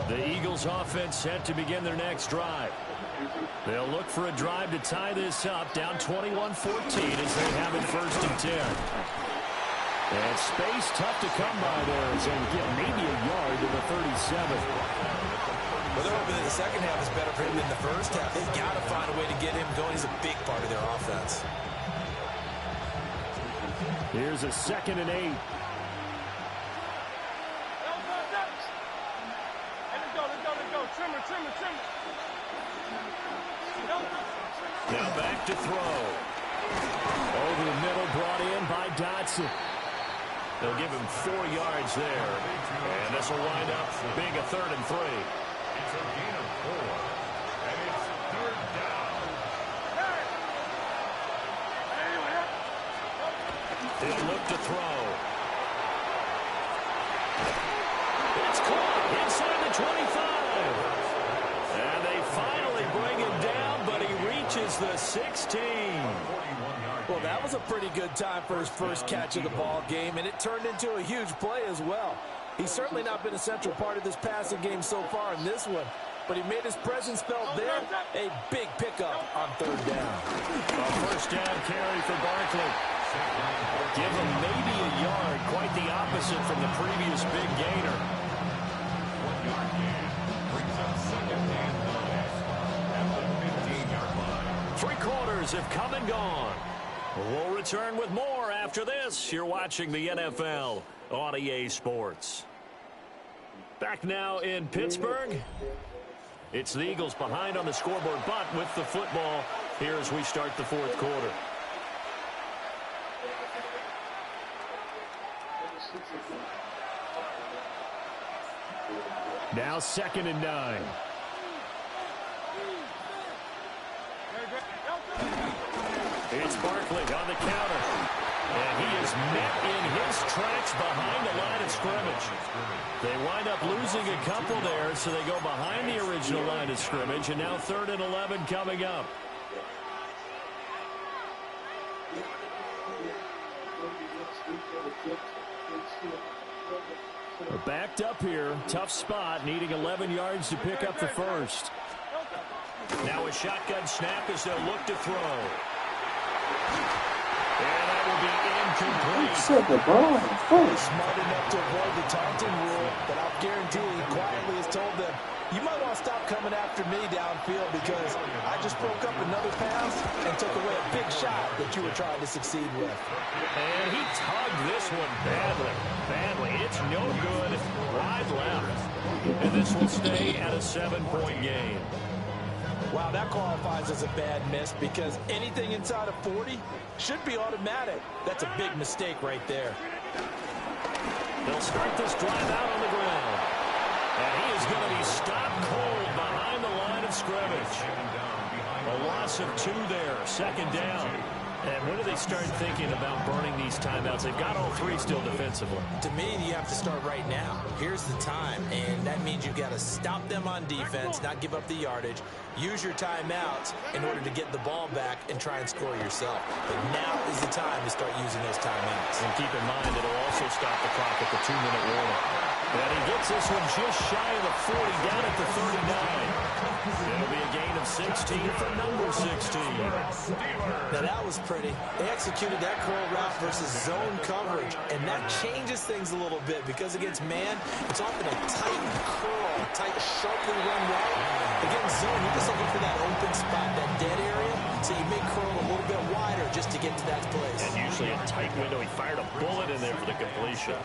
The Eagles offense set to begin their next drive. They'll look for a drive to tie this up, down 21-14 as they have it 1st and 10. And space tough to come by there as they get maybe a yard to the 37. Well, they're hoping that the second half is better for him than the first half. They've got to find a way to get him going. He's a big part of their offense. Here's a 2nd and 8. Now back to throw. Over the middle, brought in by Dotson. They'll give him 4 yards there. And this will wind up being a 3rd and 3. It's a gain of 4. And it's 3rd down. They'll look to throw. It's caught inside the 25. And they finally bring him down, but he reaches the 16. Well, that was a pretty good time for his first catch of the ball game, and it turned into a huge play as well. He's certainly not been a central part of this passing game so far in this one, but he made his presence felt there. A big pickup on 3rd down. A 1st down carry for Barkley. Give him maybe a yard, quite the opposite from the previous big gainer. 1-yard gain brings up 2nd and 9 at the 15-yard line. 3 quarters have come and gone. We'll return with more after this. You're watching the NFL on EA Sports. Back now in Pittsburgh. It's the Eagles behind on the scoreboard, but with the football here as we start the 4th quarter. Now 2nd and 9. It's Barkley on the counter. And he is met in his tracks behind the line of scrimmage. They wind up losing a couple there, so they go behind the original line of scrimmage, and now 3rd and 11 coming up. We're backed up here. Tough spot, needing 11 yards to pick up the 1st. Now a shotgun snap as they'll look to throw. And that will be incomplete. Set the ball first. Smart enough to avoid the taunting rule, but I'll guarantee he quietly has told them, you might want to stop coming after me downfield because I just broke up another pass and took away a big shot that you were trying to succeed with. And he tugged this one badly. It's no good. Wide left. And this will stay at a 7-point game. Wow, that qualifies as a bad miss because anything inside of 40 should be automatic. That's a big mistake right there. They'll start this drive out on the ground. And he is going to be stopped cold behind the line of scrimmage. A loss of 2 there, 2nd down. And when do they start thinking about burning these timeouts? They've got all 3 still defensively. To me, you have to start right now. Here's the time, and that means you've got to stop them on defense, not give up the yardage, use your timeouts in order to get the ball back and try and score yourself. But now is the time to start using those timeouts. And keep in mind, it'll also stop the clock at the 2-minute warning. And he gets this one just shy of the 40, down at the 39. It'll be a gain of 16 for number 16. Now that was pretty. They executed that curl route versus zone coverage, and that changes things a little bit because against man, it's often a tight curl, tight, sharply run route. Against zone, you're just looking for that open spot, that dead area, so you may curl a little bit wider just to get to that place. And usually a tight window. He fired a bullet in there for the completion.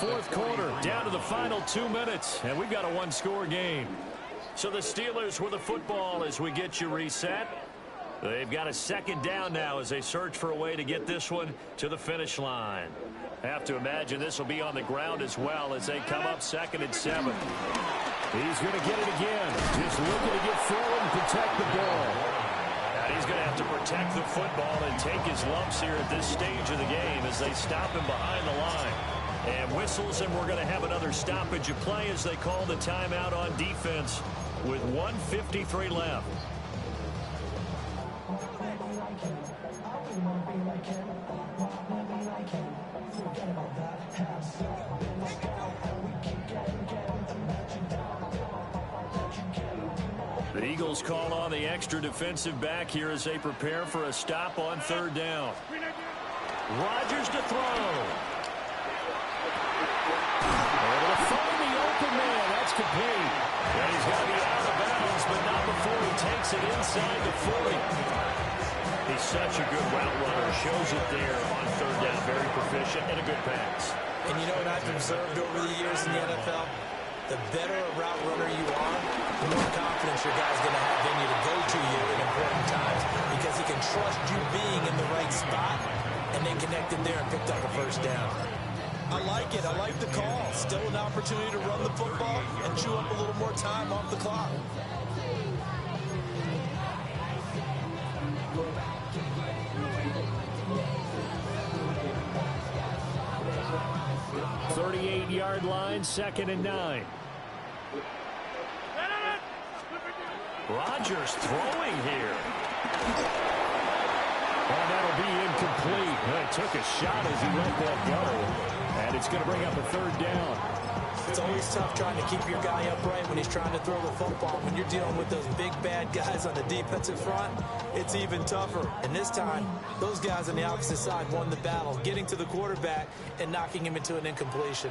4th quarter, down to the final 2 minutes, and we've got a 1-score game. So the Steelers with the football as we get you reset. They've got a second down now as they search for a way to get this one to the finish line. Have to imagine this will be on the ground as well as they come up 2nd and 7. He's going to get it again. Just looking to get forward and protect the ball. And he's going to have to protect the football and take his lumps here at this stage of the game as they stop him behind the line. And whistles, and we're going to have another stoppage of play as they call the timeout on defense with 1:53 left. The Eagles call on the extra defensive back here as they prepare for a stop on 3rd down. Rodgers to throw. Able to find the open man. That's complete. And he's got to be out of bounds, but not before he takes it inside the 40. He's such a good route runner. Shows it there on 3rd down. Very proficient and a good pass. And you know what I've observed over the years in the NFL? The better a route runner you are, the more confidence your guy's going to have in you to go to you in important times because he can trust you being in the right spot, and they connected there and picked up a 1st down. I like it. I like the call. Still an opportunity to run the football and chew up a little more time off the clock. Yard line, 2nd and 9. Rodgers throwing here. Oh, that'll be incomplete. He took a shot as he let that go. And it's going to bring up a 3rd down. It's always tough trying to keep your guy upright when he's trying to throw the football. When you're dealing with those big, bad guys on the defensive front, it's even tougher. And this time, those guys on the opposite side won the battle, getting to the quarterback and knocking him into an incompletion.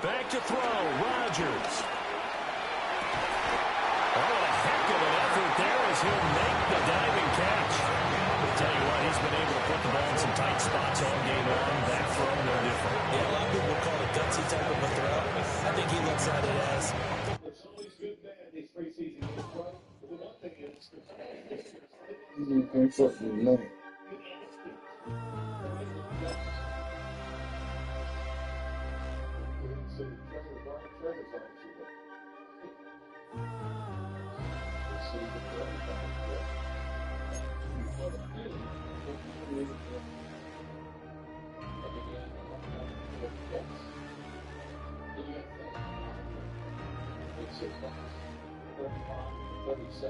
Back to throw, Rodgers. Oh, what a heck of an effort there as he'll make the diving catch. I'll tell you what, he's been able to put the ball in some tight spots all game long. That throw, no different. Yeah, a lot of people call it a gutsy type of a throw. I think he looks at it as. It's always good bad these preseason games, right? But the one thing is, you can't fuck with nothing.